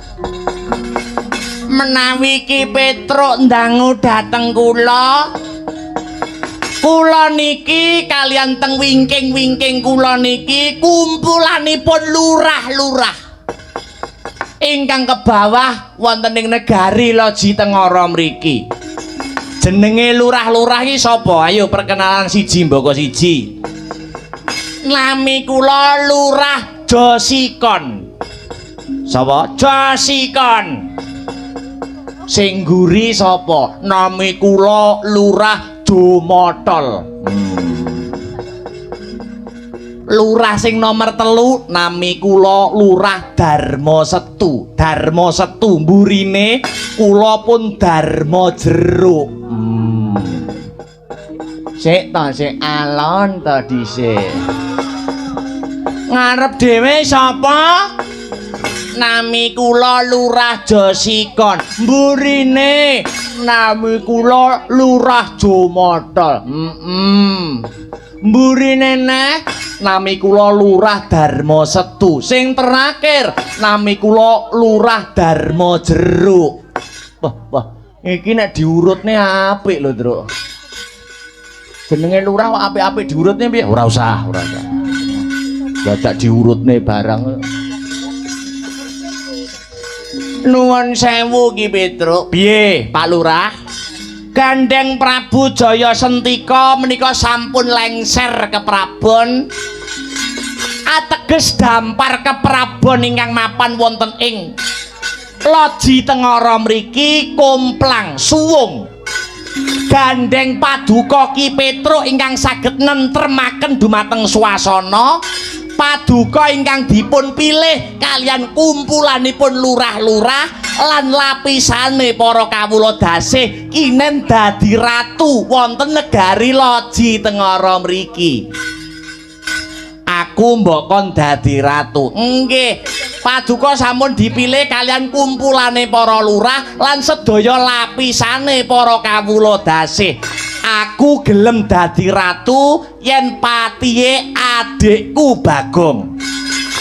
Menawi Ki Petruk ndangu dhateng kula, kula niki kalian teng wingking-wingking kula niki kumpulanipun lurah-lurah ingkang ke bawah wonten ing negari Loji Tengara mriki. Jenenge lurah-lurah iki sapa? Ayo perkenalan siji mboko siji. Nami kula Lurah Josikon. Sapa? Josikon. Sing ngguri sapa? Nami kula Lurah Jomotol. Lurah sing nomor 3 nami kula Lurah Darmasetu. Darmasetu mburine kula pun Darma Jeruk. Sik ta sik alon ta dhisik. Ngarep dhewe sapa? Nami kula Lurah Josikon. Mburine nami kula Lurah Jomotol. Mburine neh nami kula Lurah Darmasetu. Sing terakhir nami kula Lurah Darma Jeruk. Wah, iki nek diurutne apik lho, Truk. Jenenge lurah kok apik-apik diurutne piye? Ora usah. Dadak diurutne barang. Nuwun sewu Ki Petruk. Piye, Pak Lurah? Gandeng Prabu Jaya Sentika menika sampun lengser ke Prabon. Ateges dampar ke Prabon ingkang mapan wonten ing Loji Tengara mriki kumplang suwung. Gandeng paduka Ki Petruk ingkang saged nentremaken dumateng swasana. Paduka ingkang dipun pilih kalian kumpulanipun lurah-lurah lan lapisane para kawula dasih kinen dadi ratu wonten negari Loji Tengara mriki. Aku mbok kon dadi ratu. Nggih, paduka sampun dipilih kalian kumpulane para lurah lan sedaya lapisane para kawula dasih. Aku gelem dadi ratu yen patihe adikku Bagong.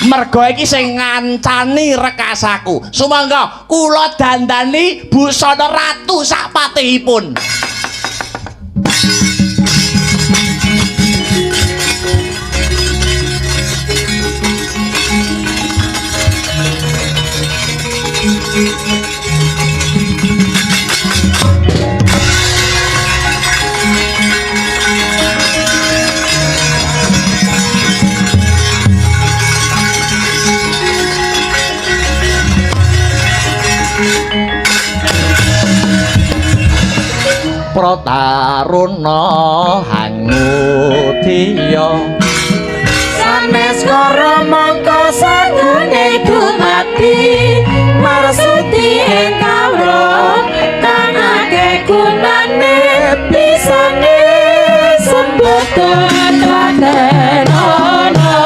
Merga iki sing ngancani rekasaku. Sumangga kula dandani busana ratu sak patihipun. Taruna Hangutiya sanes karo mangka sagune dumati marsuti ing kawruh kang akeh gunane pisane semboten padenono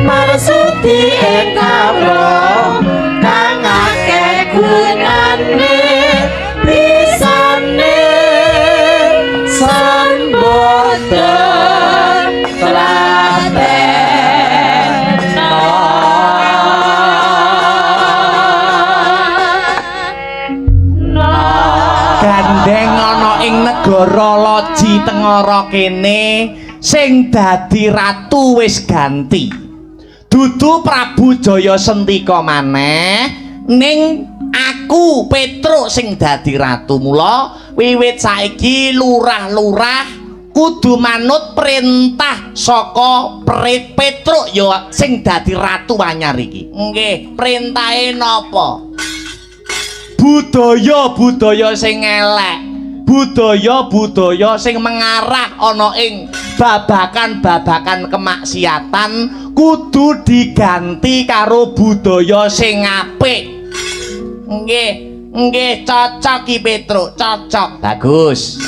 marsuti ing kawruh kang akeh gunane pisane samboten tlateno gandeng ana ing negara Loji Tengara kene sing dadi ratu wis ganti dudu Prabu Jayasentika maneh ning aku Petruk sing dadi ratu. Mula wiwit saiki lurah-lurah kudu manut perintah saka Petruk ya sing dadi ratu anyar iki. Nggih, perintahe napa? Budaya-budaya sing elek, budaya-budaya sing mengarah ana ing babakan-babakan kemaksiatan kudu diganti karo budaya sing apik. Nggih, cocok Ki Petruk, cocok. Bagus.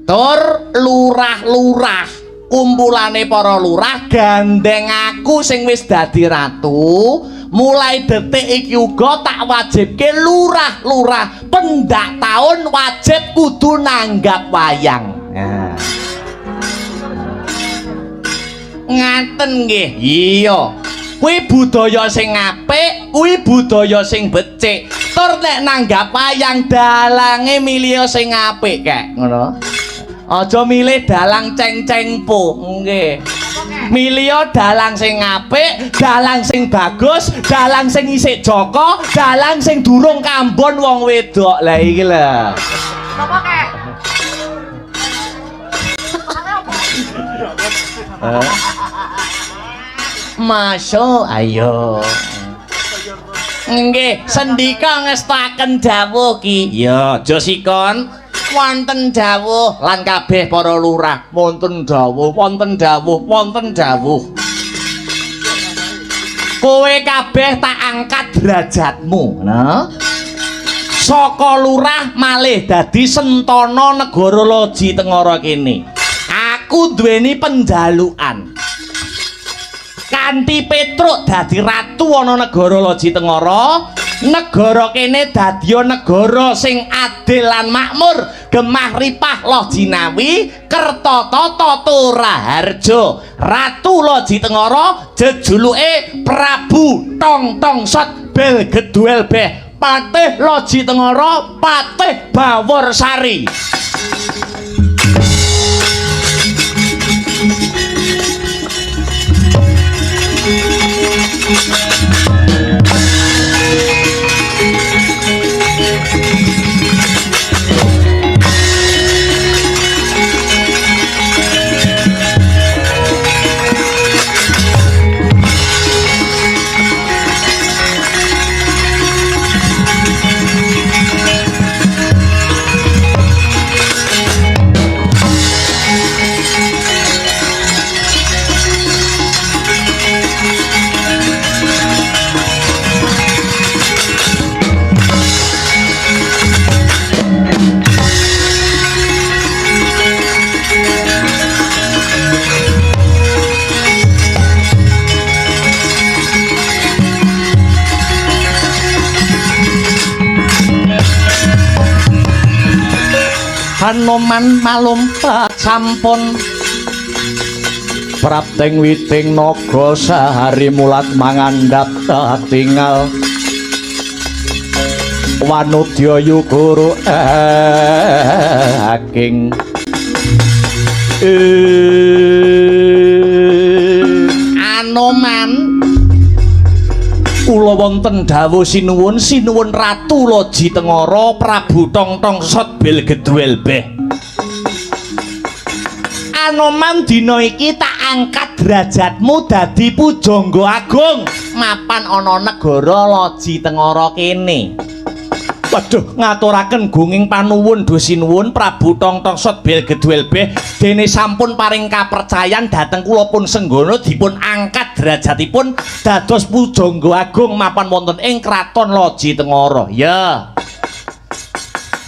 Tur lurah-lurah, kumpulane para lurah gandeng aku sing wis dadi ratu. Mulai detik iki uga tak wajibke lurah-lurah pendak taun wajib kudu nanggap wayang. Nah. Ngaten nggih. Iya. Kuwi budaya sing apik, kuwi budaya sing becik. Tur nek nanggap wayang dalange milih sing apik kek, ngono. Aja milih dalang ceng-cengpo, nggih. Milih dalang sing apik, dalang sing bagus, dalang sing isik Joko, dalang sing durung kambon wong wedok. Lah iki lho. Napa kek? Masuk, ayo. Nggih, sendika ngestaken dawuh Ki. Ya, aja sikon. Wonten dawuh lan kabeh para lurah, wonten dawuh, wonten dawuh, wonten dawuh. Kowe kabeh tak angkat derajatmu, nah. Saka lurah malih dadi sentana negara Loji Tengara kene. Aku duweni penjalukan. Kanthi Petruk dadi ratu ana negara Loji Tengara, negara kene dadi negara sing adil lan makmur, gemah ripah Lojinawi, Kertatata Turaharja. Ratu Loji Tengara jejuluke Prabu Tong Tong Sot Bel Geduel Beh, Patih Loji Tengara, Patih Bawor Sari. Hanoman malumpat sampun prapting witing naga sahari mulat mangandhap tinggal Wanudya Yugara Aking Anoman kula wonten dawuh sinuwun Ratu Loji Tengara Prabu Tongtong Sot Bel Gedwel Beh. Anoman dina iki tak angkat derajatmu dadi pujangga agung mapan ana negara Loji Tengara kene. Waduh, ngaturaken gunging panuwun sinuwun Prabu Tongtong Sot Bel Gedwel Beh dene sampun paring kapercayan dhateng kula pun senggono dipun angkat derajatipun dados pujangga agung mapan wonten ing Kraton Loji Tengara. Ya.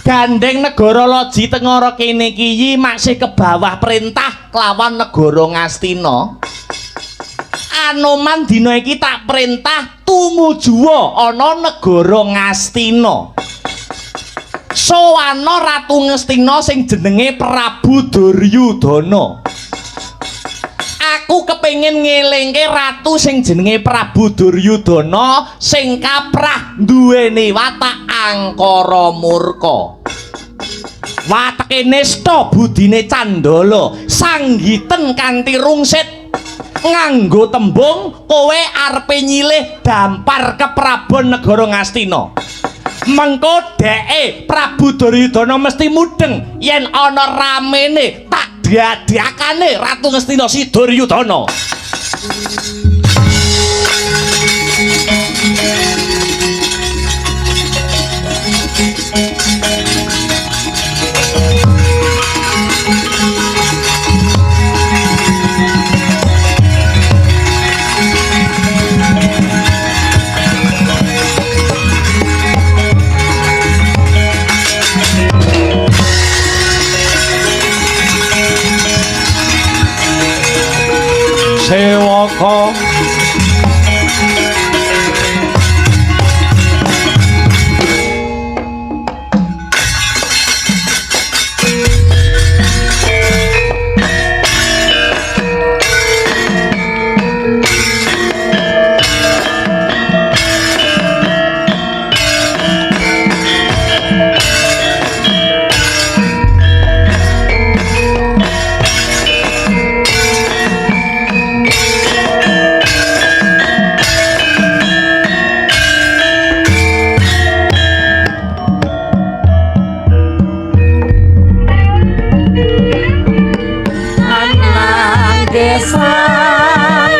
Gandeng negara Loji Tengara kene iki maksih ke bawah perintah kelawan negara Ngastina. Anoman dina iki tak perintah tumujuwa ana negara Ngastina. Sowana Ratu Ngastina sing jenenge Prabu Duryudana. Aku kepengin ngelingke ratu sing jenenge Prabu Duryudana sing kaprah duweni watak angkara murka. Watake nista budine candala, sanggiten kanthi rungsit. Nganggo tembung kowe arepe nyilih dampar keprabon negara Ngastina. Mengko dheke Prabu Duryudana mesti mudeng yen ana ramene tak diadakane Ratu Ngastina si Duryudana. Sewaka Sari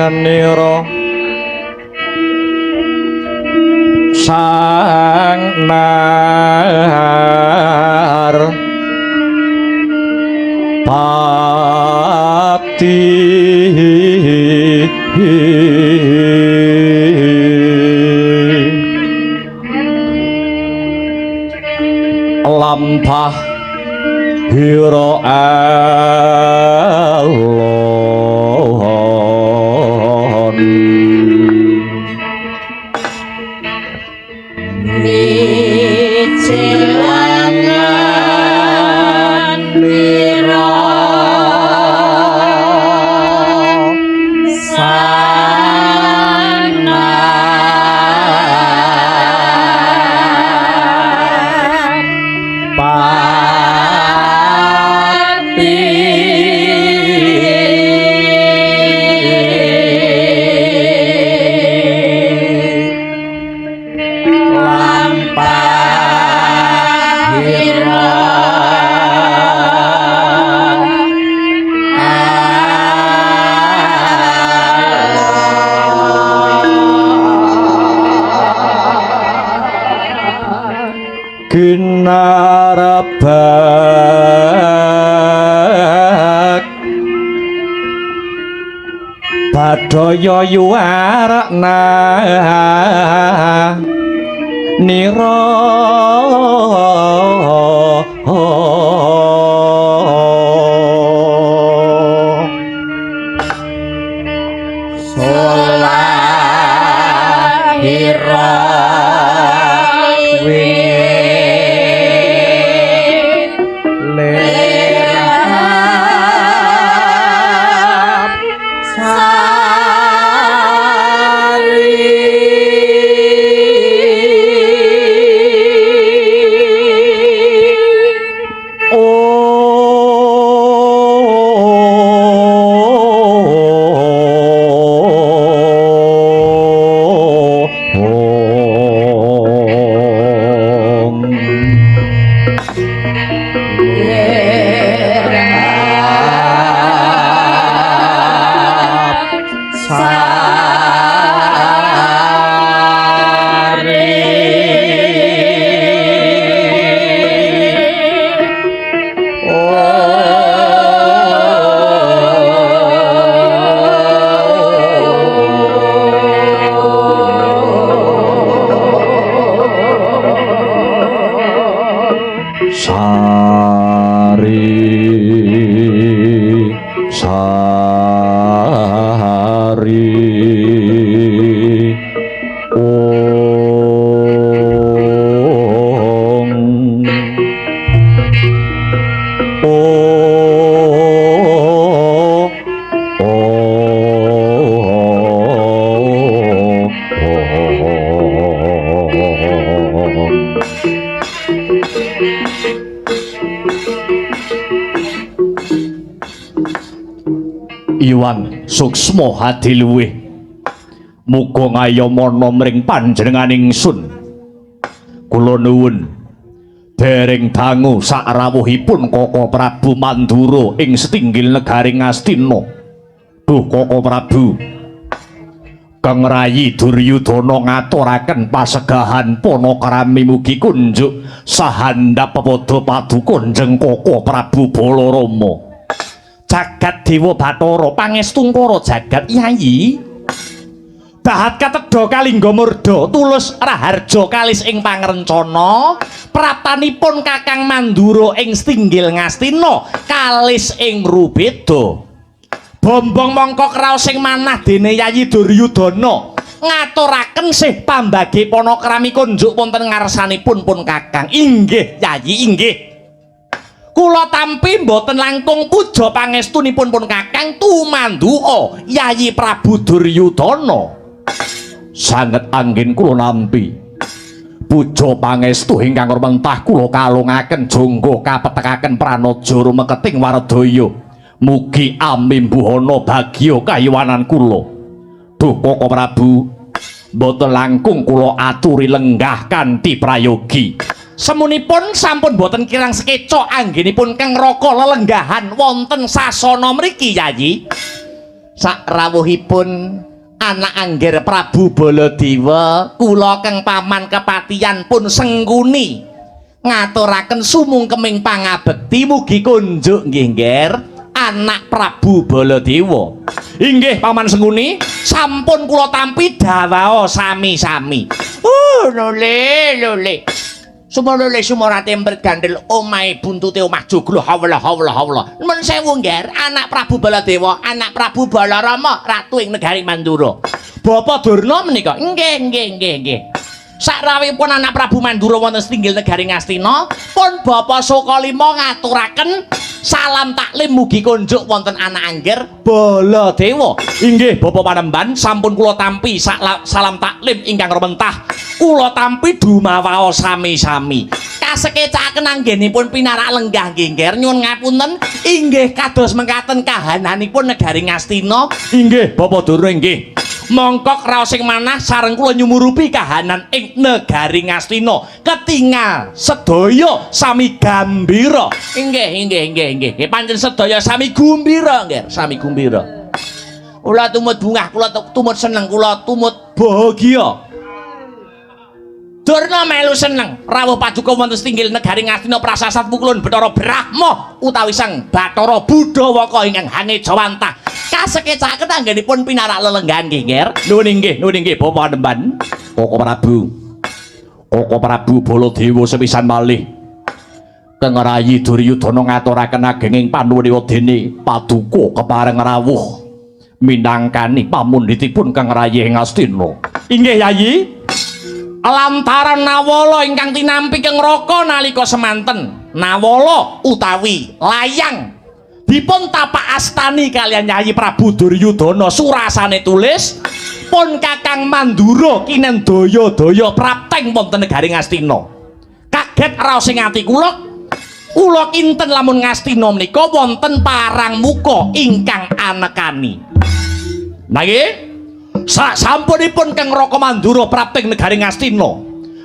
nira sang nar pati lampah hira alon Cilangan pira ginarabak badaya yuwarna nira solahira Iwan suksma hadi luwih muga ngayomana mring panjenengan ingsun kula nuwun dereng dangu sakrawuhipun Koko Prabu Mandura ing setinggil negari Ngastina. Duh Koko Prabu, Kang Rayi Duryudana ngaturaken pasegahan panakrami mugi kunjuk sahandhap pepodo paduka Kanjeng Koko Prabu Balarama. Jagat Dewa Bathara pangestung para jagat Yayi. Dahat katedha kalingga murda tulus raharja kalis ing pangrencana praptanipun Kakang Mandura ing Stinggil Ngastina kalis ing Rubeda. Bombong mangka kraos sing manah dene Yayi Duryudana ngaturaken sih pambagi panakrami kunjuk wonten ngarsanipun pun Kakang. Inggih Yayi, inggih. Kula tampi mboten langkung puja pangestunipun pun Kakang tumanduka Yayi Prabu Duryudana. Sanget anggen kula nampi puja pangestu ingkang rumentah kula kalungaken jangga kapetekaken pranaja rumeketing Wardaya. Mugi amimbuhana bagya kayiwanan kula. Duh Koko Prabu, mboten langkung kula aturi lenggah kanthi prayogi. Semunipun sampun boten kirang sekeca anggenipun Kang Raka lelenggahan wonten sasana mriki Yayi. Sakrawuhipun anak angger Prabu Baladewa kula kang paman kepatihan pun sengkuni ngaturaken sumungkeming pangabekti mugi kunjuk nggih ngger anak Prabu Baladewa. Inggih paman sengkuni sampun kula tampi dawao sami-sami. Lole Sumono le sumorate bergandel omahe buntute omah joglo hawla. Men sewu ngger anak Prabu Baladewa, anak Prabu Balarama, ratu ing negari Mandura. Bapak Durna menika. Nggih. Sakrawuhipun anak Prabu Mandura wonten setinggil negari Ngastina, pun Bapak Sokalima ngaturaken salam taklim mugi kunjuk wonten anak angger Baladewa. Inggih Bapak Panembahan sampun kula tampi salam taklim ingkang rumentah. Kula tampi dumawaos sami-sami. Kasekecaken anggenipun pinarak lenggah nggih ngger nyuwun ngapunten. Inggih kados mengkaten kahananipun negari Ngastina. Inggih Bapak Durna inggih. Mongkok raos sing manah sareng kula nyumurupi kahanan ing negari Ngastina. Ketingal sedaya sami gambira. Inggih. Pancen sedaya sami gumbira nggih, sami gumbira. Kula tumut bungah, kula tumut seneng, kula tumut bahagia. Durna melu seneng rawuh paduka wonten setinggil negari Ngastina prasasat pukulun Bathara Brahma utawi Sang Bathara Budawaka ingkang hane Jawantah. Kasekecaken anggenipun pinarak lelenggahan nggih ngger. Nuwun inggih Bapak Panembahan. Koko Prabu Baladewa sepisan malih teng rayi Duryudana ngaturaken agenging panuwun dene paduka kepareng rawuh minangkani pamundhitipun kang rayi ing Ngastina. Inggih Yayi. Lantaran Nawala ingkang tinampi keng Raka nalika semanten Nawala utawi layang dipun tapak astani kalian Yayi Prabu Duryudana surasane tulis pun Kakang Mandura kinen daya prapteng wonten negari Ngastina. Kaget raos ing ati kula kinten lamun Ngastina menika wonten parang muka ingkang anekani. Nggih sasampunipun Kang Raka Mandura prapteng negari Ngastina.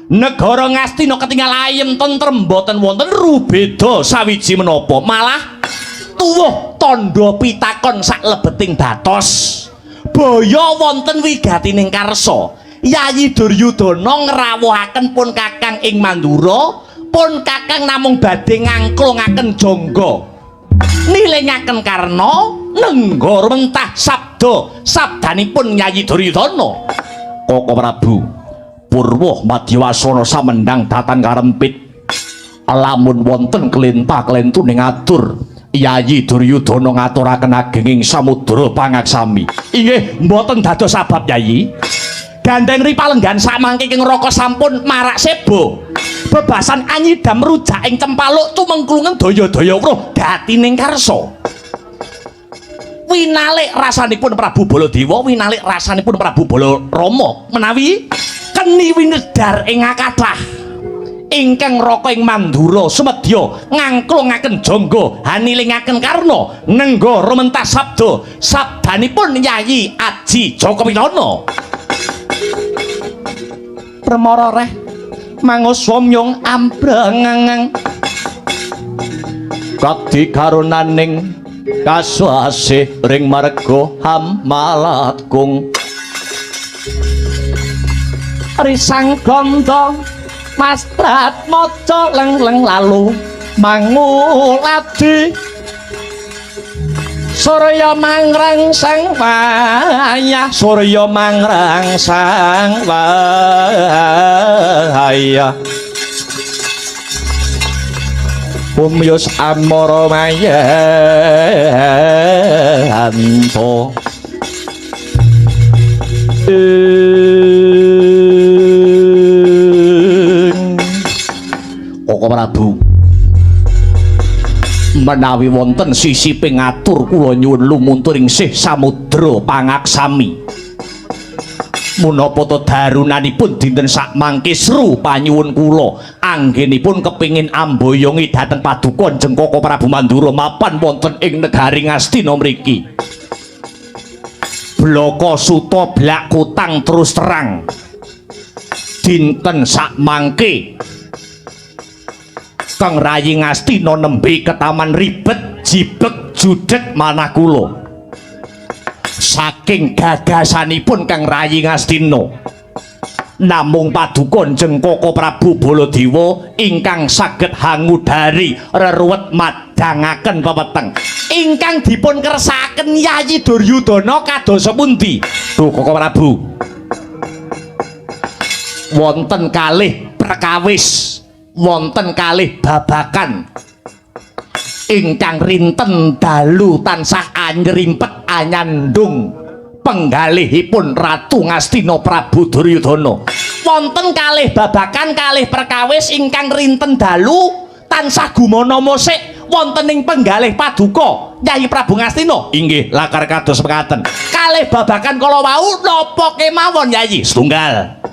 Negara Ngastina ketingal ayem tentrem boten wonten rubeda sawiji menapa, malah tuwuh tandha pitakon sak lebeting batos. Baya wonten wigatining karsa. Yayi Duryudana ngrawuhaken pun Kakang ing Mandura, pun Kakang namung badhe ngangklungaken jangga. Nilingaken karna nenggara mentah sabdanipun Yayi Duryudana. Koko Prabu Purwa Madyawasana samendang datan karempit lamun wonten kelintah-kelintuning atur Yayi Duryudana ngaturaken agenging samudra pangaksami. Inggih mboten dados sabab Yayi. Gandeng ripalenggan samangke ing Raka sampun marak sebo. Bebasan anyidam rujak ing Cempaluk tumengklungen daya-daya wruh datining karsa. Winalik rasanipun Prabu Baladewa, winalik rasanipun Prabu Balarama menawi keni winedar ing akathah ingkang Raka ing Mandura sumedya ngangklungaken jangga hanilingaken karna nenggara mentah sabdanipun Yayi Aji Jakawinana. Permara reh manguswamyong ambrang kadikaronaning kaswasih ring marga Hamalatkung risang gandha mastrat maca leng-leng lalu manguladi Surya mangrang sang wayah, Surya mangrang sang wayah. Umyus amara mayanto. Koko Prabu menawi wonten sisiping ngatur kula nyuwun lumunturing sih samudra pangaksami. Menapa to darunanipun dinten sakmangke sru panyuwun kula anggenipun kepingin amboyongi dhateng paduka Kanjeng Koko Prabu Mandura mapan wonten ing negari Ngastina mriki. Blaka suta blak kutang terus terang dinten sakmangke Kang Rayi Ngastina nembe ketaman ribet jibek judek manah kula saking gagasanipun Kang Rayi Ngastina namung paduka Njeng Koko Prabu Baladewa ingkang saged hangudari reruwet madangaken pepeteng ingkang dipun kersakaken Yayi Duryudana kados pundi Duh Koko Prabu wonten kalih perkawis wonten kalih babakan ingkang rinten dalu tansah anyrimpet anyandung penggalihipun Ratu Ngastina Prabu Duryudana wonten kalih babakan kalih perkawis ingkang rinten dalu tansah gumana musik wonten ing penggalih paduka Yayi Prabu Ngastina inggih lakar kados mekaten kalih babakan kala wau napa kemawon Yayi setunggal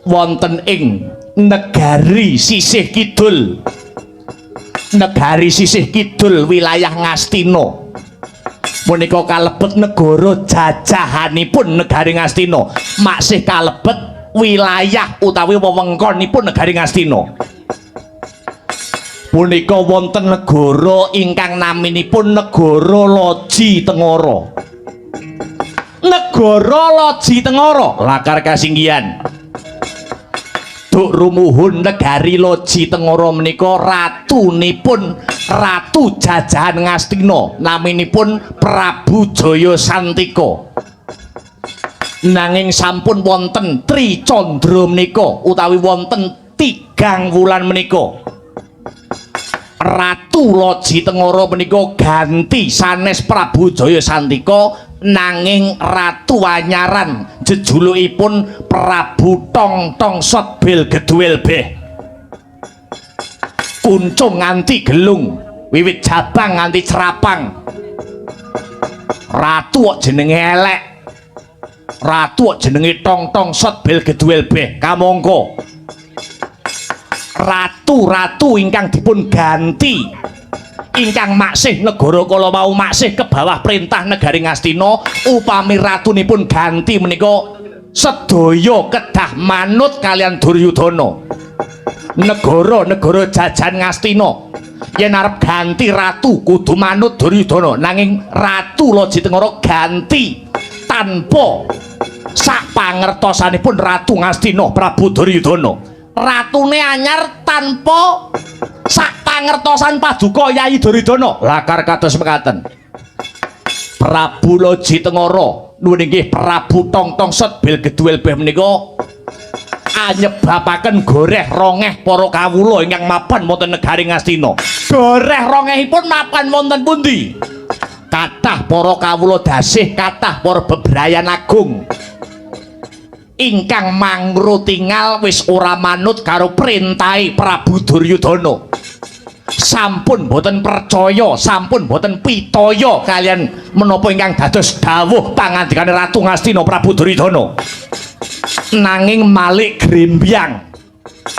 wonten ing negari sisih kidul wilayah Ngastina punika kalebet negara jajahanipun negari Ngastina maksih kalebet wilayah utawi wewengkonipun negari Ngastina punika wonten negara ingkang naminipun negara Loji Tengara lakar kasinggihan Duk rumuhun negari Loji Tengara menika ratu jajahan Ngastina naminipun Prabu Jaya Santika nanging sampun wonten Tri Candra menika utawi wonten 3 wulan menika Ratu Loji Tengara menika ganti sanes Prabu Jaya Santika nanging Ratu Anyaran jejulukipun Prabu Tong Sot Bil Geduel Beh kuncung nganti gelung wiwit jabang nganti cerapang ratu kok jenenge elek ratu kok jenenge Tong Sot Bil Geduel Beh kamangka ratu-ratu ingkang dipun ganti ingkang maksih negara kala wau maksih ke bawah perintah negari Ngastina upami ratunipun ganti menika sedaya kedah manut kalian Duryudana negara jajan Ngastina yen arep ganti ratu kudu manut Duryudana nanging Ratu Loji Tengara ganti tanpa sak pangertosanipun Ratu Ngastina Prabu Duryudana ratune anyar tanpa sak pangertosan paduka Yayi Duryudana lakar kados mekaten Prabu Loji Tengara nuwun inggih Prabu Tong Sot Bil Geduel Beh menika anyebabaken goreh rongeh para kawula ingkang mapan wonten negari Ngastina goreh rongehipun mapan wonten pundi kathah para kawula dasih kathah para bebrayan agung ingkang mangrutingal wis ora manut karo perintahe Prabu Duryudana sampun boten percaya sampun boten pitaya kalian menapa ingkang dados dawuh pangandikane Ratu Ngastina Prabu Duryudana nanging malih grembyang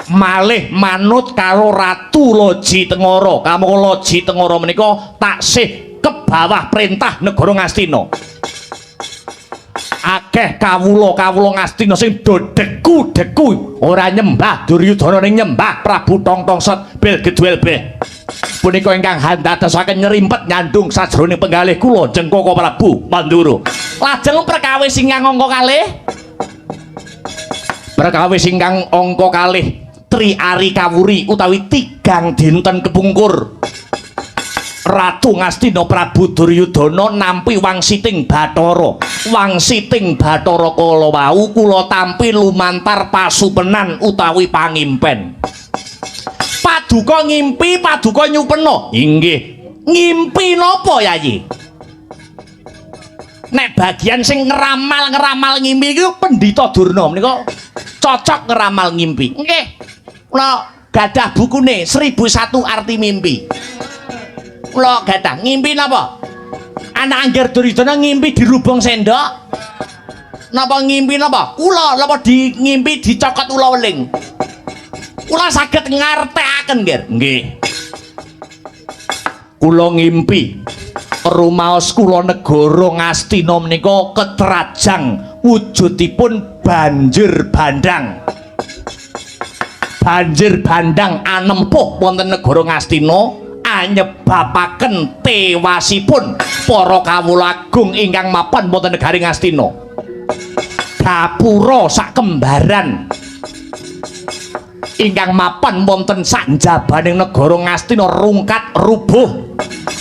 malih manut karo Ratu Loji Tengara kamangka Loji Tengara menika taksih kebawah perintah negara Ngastina akeh kawula Ngastina sing do deku ora nyembah Duryudana ning nyembah Prabu Tong Sot Bil Geduel Beh punika ingkang handadosaken nyerimpet nyandung sajroning penggalih kula Njeng Koko Prabu Pandura lajeng perkawis ingkang angka kalih Tri Ari Kawuri utawi 3 dinten kepungkur Ratu Ngastina Prabu Duryudana nampi wangsiting Bathara kala wau kula tampi lumantar pasupenan utawi pangimpen paduka ngimpi paduka nyupena inggih ngimpi napa Yayi nek bagian sing ngeramal ngimpi iku Pendhita Durna menika cocok ngeramal ngimpi nggih kula gadah bukune 1001 arti mimpi kula gadah ngimpi napa anak Angger Duryudana ngimpi dirubung sendok napa ngimpi napa kula napa di ngimpi dicokot ula weling kula saged ngartekaken nggih kula ngimpi rumaos kula negara Ngastina menika ketrajang wujudipun banjir bandang anempuh wonten negara Ngastina anyebabaken tewasipun para kawula agung ingkang mapan wonten negari Ngastina. Gapura sak kembaran ingkang mapan wonten sanjabaning negara Ngastina rungkat rubuh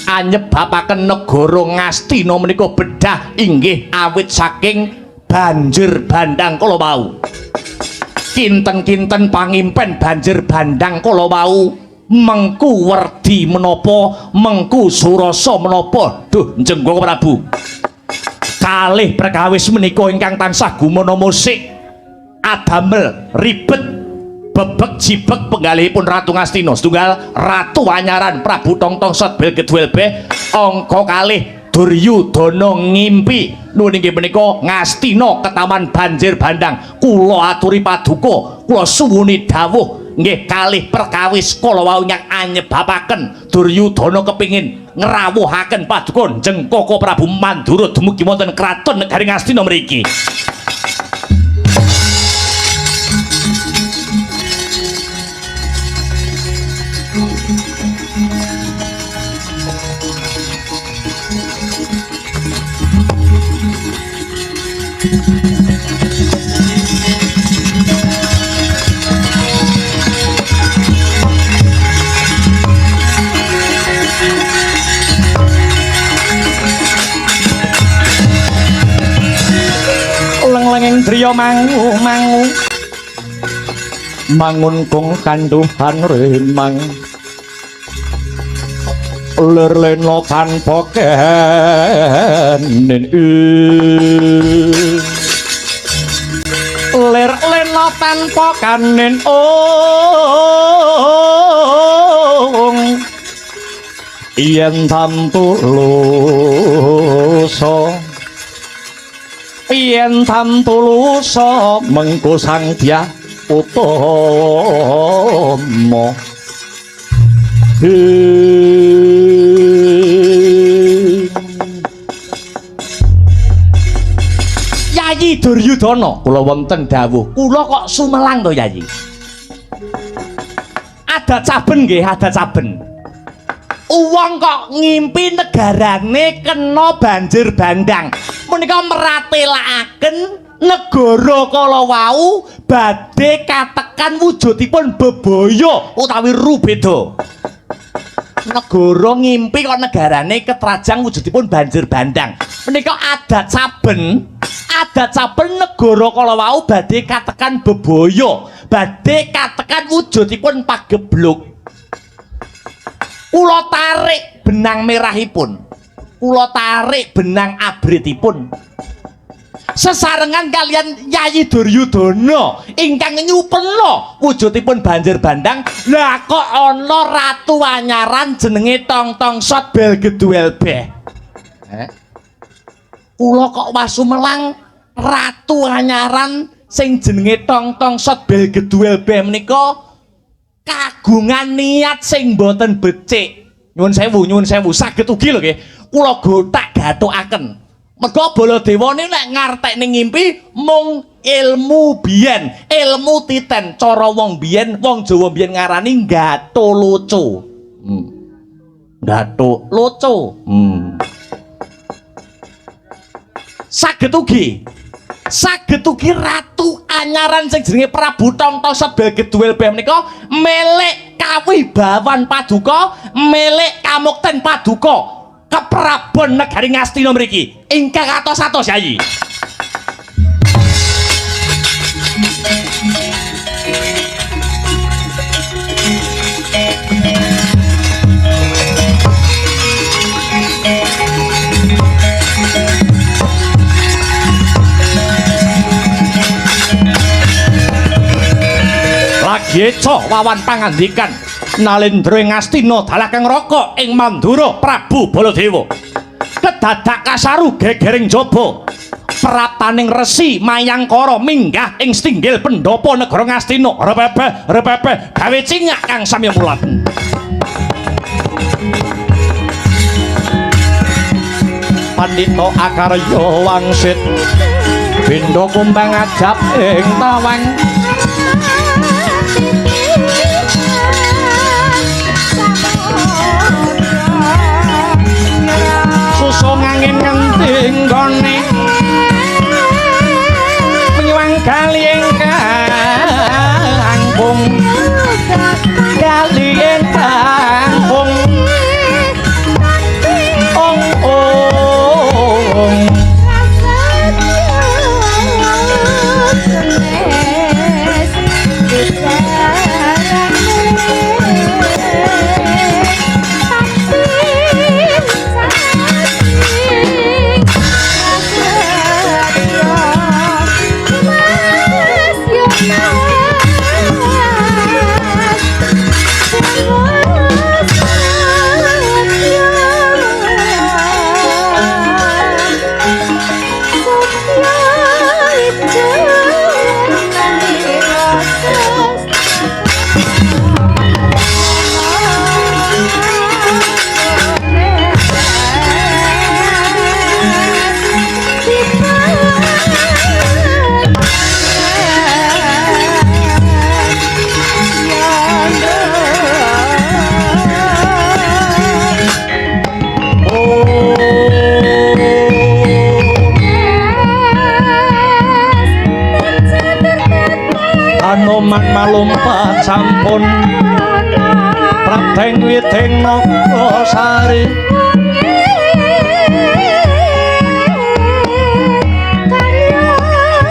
anyebabaken negara Ngastina menika bedah inggih awit saking banjir bandang kala wau. Kinten-kinten pangimpen banjir bandang kala wau mengku werdi menapa mengku surasa menapa duh Jenggong Prabu. Kalih perkawis menika ingkang tansah gumana musik adamel ribet bebek jibek penggalihipun Ratu Ngastina setunggal Ratu Anyaran Prabu Tongtongsot Belgedwelbeh angka kalih Duryudana ngimpi nuwun inggih menika Ngastina ketaman banjir bandang. Kula aturi paduka kula suwuni dawuh nggih kalih perkawis kala wau ingkang anyebabaken Duryudana kepingin ngrawuhaken paduka Jengkaka Prabu Mandura dumugi wonten kraton negari Ngastina mriki. Leng-lenging driya mangu-mangu mangun kung kanduhan remang ler-leno tanpa kenen ler-leno tanpa kanen yen tampulusa yen tampulusa mengko sang dia utama Yayi Duryudana kula wonten dawuh kula kok sumelang to Yayi. Adat saben nggih adat saben uwong kok ngimpi negarane kena banjir bandang menika meratelaken negara kala wau badhe katekan wujudipun bebaya utawi rubeda. Negara ngimpi kok negarane ketrajang wujudipun banjir bandang. Menika adat saben negara kala wau badhe katekan bebaya, badhe katekan wujudipun pagebluk. Kula tarik benang merahipun, kula tarik benang abritipun. Sesarengan kalian Yayi Duryudana ingkang nyupena wujudipun banjir bandang. Lah kok ana Ratu Anyaran jenenge Tongtongsot Belgedwelbeh. Kula kok wasumelang Ratu Anyaran sing jenenge Tongtongsot Belgedwelbeh menika kagungan niat sing boten becik. Nyuwun sewu saged ugi lho nggih kula gotak gathukaken. Mergo Baladewa nek ngartekne ngimpi mung ilmu biyen, ilmu titen. Cara wong biyen, wong Jawa biyen ngarani Gatoloco. Gatoloco. Saged ugi Ratu Anyaran sing jenenge Prabu Tongtongsot Belgedwelbeh menika melek kawibawan paduka, melek kamukten paduka keprabon negari Ngastina mriki ingkang atos-atos Yayi. Lagi eco wawan pangandikan Nalendra Ngastina dalakang raka ing Mandura Prabu Baladewa kedadak kasaru gegering jaba prapaning resi Mayangkara minggah ing stinggil pendopo negara Ngastina. Repepeh gawe cingak kang sami mulat. Pandita Akarya wangsit bendha kumbang ajab ing tawang inggone penyuwang kalih kangkung kalih kangkung ong Anoman malumpat sampun prateng witing Nagosari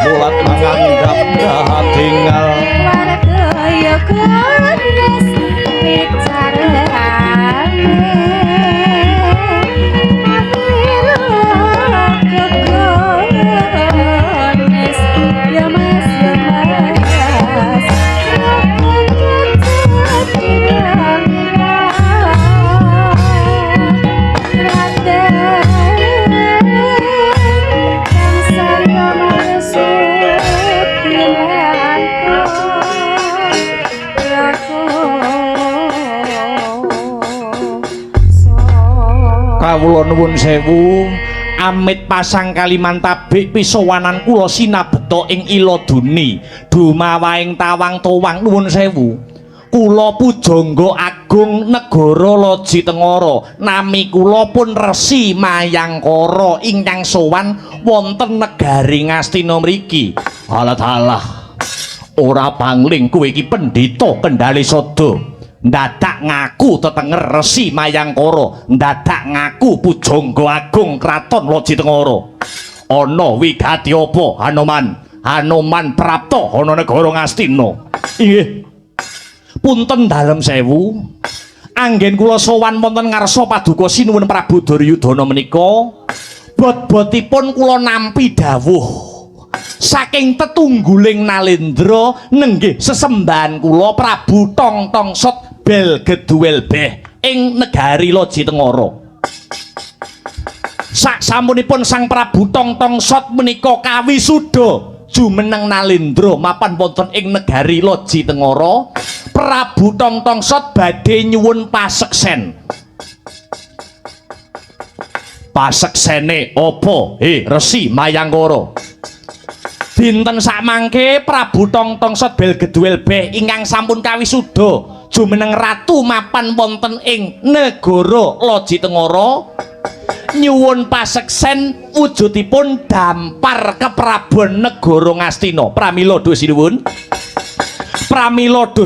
mulat mangandhap tinggal kawula nuwun sewu amit pasang kaliman tabik pisowanan kula sinabeta ing Iladuni dumawaing tawang towang nuwun sewu kula pujangga agung negara Loji Tengara nami kula pun Resi Mayangkara ingkang sowan wonten negari Ngastina mriki alah ora pangling kowe iki pendhita Kendali Sada ndadak ngaku tetenger Resi Mayangkara ndadak ngaku pujangga agung kraton Loji Tengara ana wigati apa Anoman prapta ana negara Ngastina inggih punten dalem sewu anggen kula sowan wonten ngarsa paduka sinuwun Prabu Duryudana menika bot-botipun kula nampi dawuh saking tetungguling Nalendra nenggih sesembahan kula Prabu Tongtongsot Bel Geduwel Beh ing negari Loji Tengara. Sak sampunipun Sang Prabu Tongtongsot menika kawisuda jumeneng Nalendra mapan wonten ing negari Loji Tengara, Prabu Tongtongsot badhe nyuwun paseksen. Paseksene apa? Resi Mayangkara. Dinten sakmangke Prabu Tongtongsot Bel Geduwel Beh ingkang sampun kawisuda jumeneng ratu mapan wonten ing negara Loji Tengara nyuwun paseksen wujudipun dampar keprabuan negara Ngastina. Pramila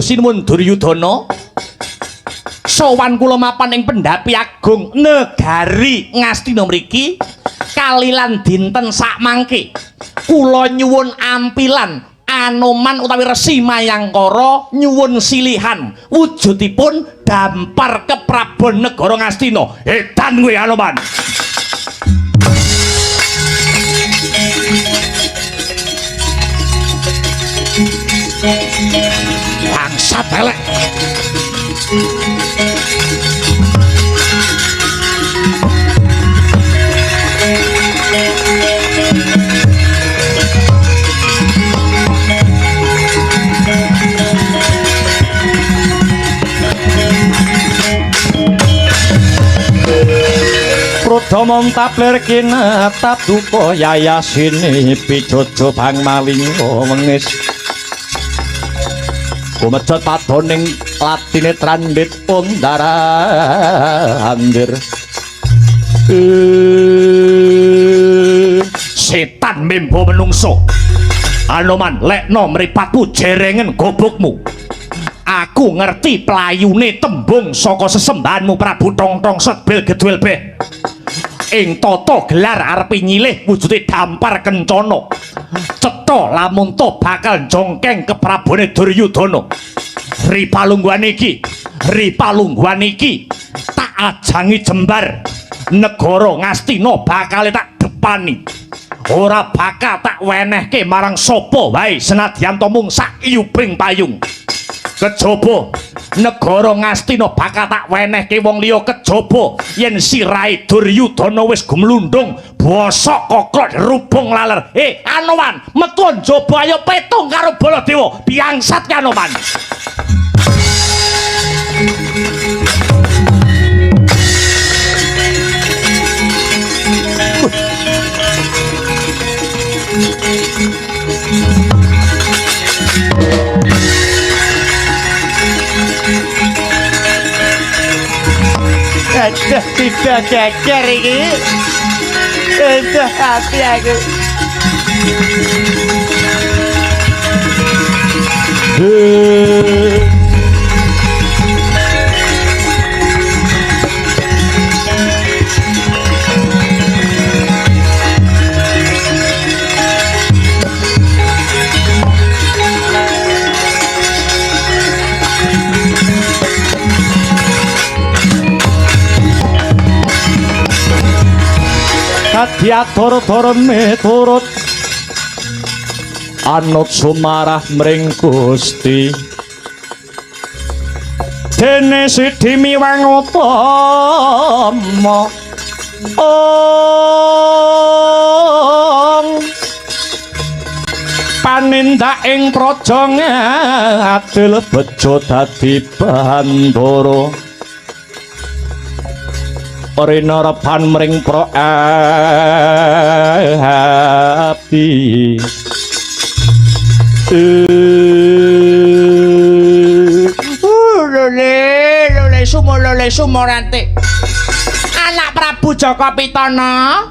sinuwun Duryudana sowan kula mapan ing pendhapi agung negari Ngastina mriki kalilan dinten sakmangke kula nyuwun ampilan Anoman utawi Resi Mayangkara nyuwun silihan wujudipun dampar keprabuan negara Ngastina. Edan kowe Anoman. Bangsat elek. Prodamon tabler kinatap duka yayasine pijojo bang malingo mengis kumejot padoning latine trandit pundara andir setan membo menungso. Anoman lekno mripatmu jerengen gobokmu. Aku ngerti playune tembung saka sesembahanmu Prabu Tongtong Setbil Gedwel Beh. Ing tata gelar arepe nyilih wujude dampar kencana. Cetha lamun to bakal jongkeng ke Prabone Duryudana. Ripalungguhan iki tak ajangi jembar. Negara Ngastina bakal tak depani. Ora bakal tak wenehke marang sapa wae senadyan to mung sak iyuping payung. Kejaba negara Ngastina bakal tak wenehke wong liya kejaba yen sirahe Duryudana wis gumlundung bosok koklot rubung laler. Anoman metu njaba ayo petung karo Baladewa biangsat ki Anoman. Tidak geger iki. Itu hati aku. Diatur-tur miturut anut sumarah mring Gusti dene Sidi Miwang Utama panindak ing praja ngadil bejo dadi bandara Rina repan mring pro api lole sumorante anak Prabu Jaka Pitana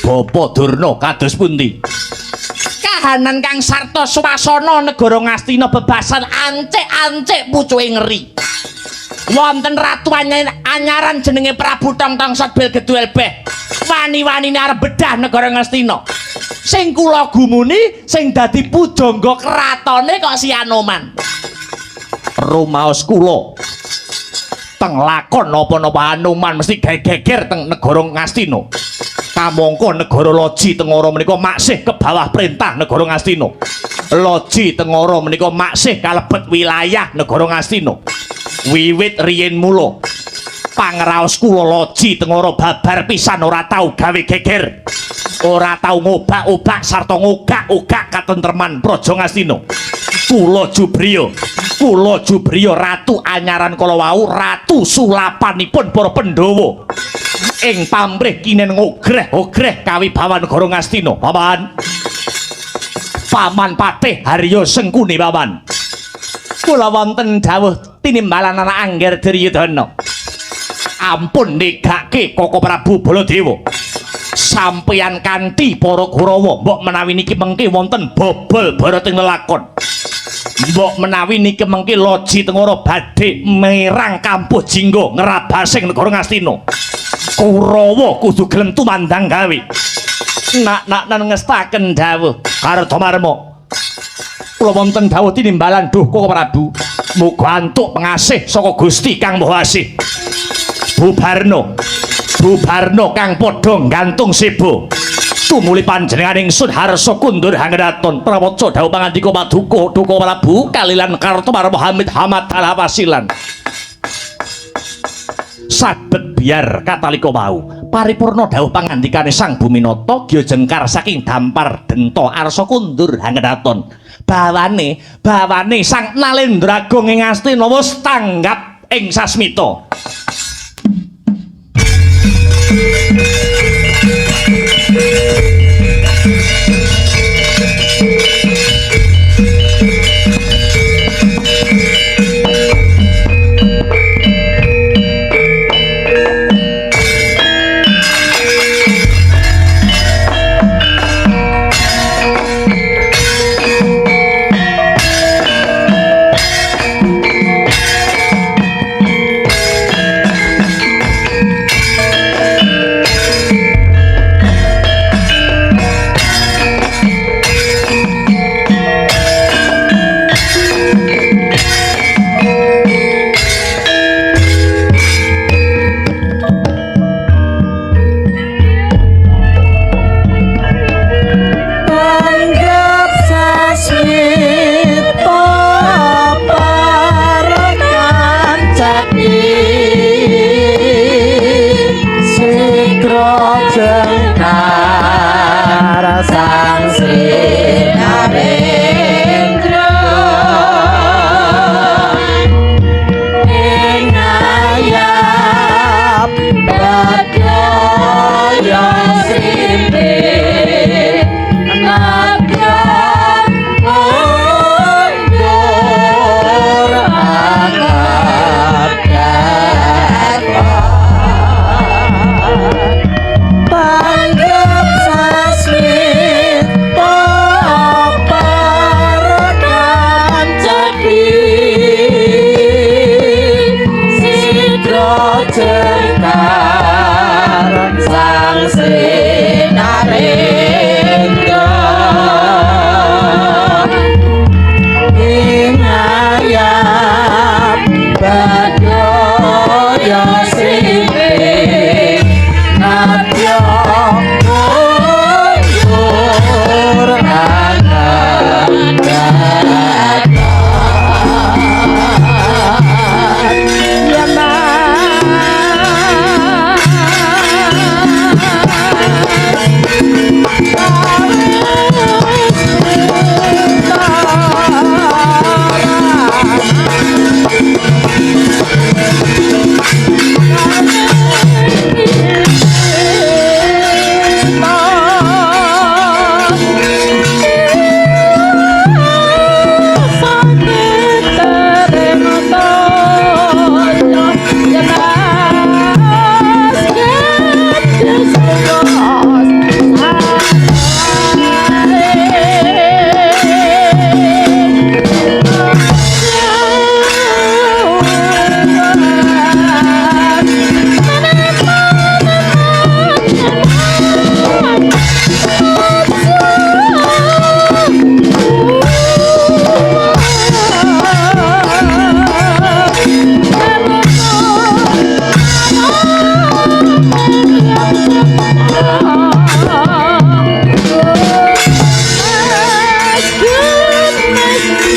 Bapa Durna kados pundi kahanan kang sarta swasana negara Ngastina bebasan ancik-ancik pucuke ngeri wonten ratu anyaran jenenge Prabu Tongtong Setbil Gedwel Beh wani-wanine arep bedah negara Ngastina sing kula gumuni sing dadi pujangga kratone kok si Anoman rumaos kula teng lakon napa-napa Anoman mesti geger teng negara Ngastina kamangka negara Loji Tengara menika maksih ke bawah perintah negara Ngastina Loji Tengara menika maksih kalebet wilayah negara Ngastina wiwit riyen mula pangraos kula Loji Tengara babar pisan ora tau gawe geger ora tau ngobak-obak sarta ngogak-ogak katentreman praja Ngastina kula Jubriya ratu anyaran kala wau ratu sulapanipun para Pandhawa ing pamrih kinen ngogreh-ogreh kawibawan negara Ngastina Paman Patih Harya Sengkuni Paman kula wonten dawuh tinimbalan anak Angger Duryudana ampun negake Koko Prabu Baladewa sampeyan kanthi para Kurawa mbok menawi niki mengke wonten bobol barating lelakon mbok menawi niki mengke Loji Tengara badhe merang kampuh jingga ngrabasing negara Ngastina Kurawa kudu gelem tumandang gawe nak ngestaken dawuh karo Damarma kula wonten dawuh tinimbalan duh Koko Prabu muga antuk pengasih saka Gusti Kang Maha Asih Bubarno kang padha gantung sebo tumuli panjenengan ingsun harsa kundur hanggedaton prawaca dawuh pangandika Paduka Koko Prabu kalilan Kartomarma Hamid Hamad Alawasilan sabet biar katalika wau paripurna dawuh pangandikane Sang Buminata Gya Jengkar saking dampar denta arsa kundur hanggedaton bawane Sang Nalendragung ing Astina wis tanggap ing sasmita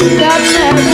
God bless.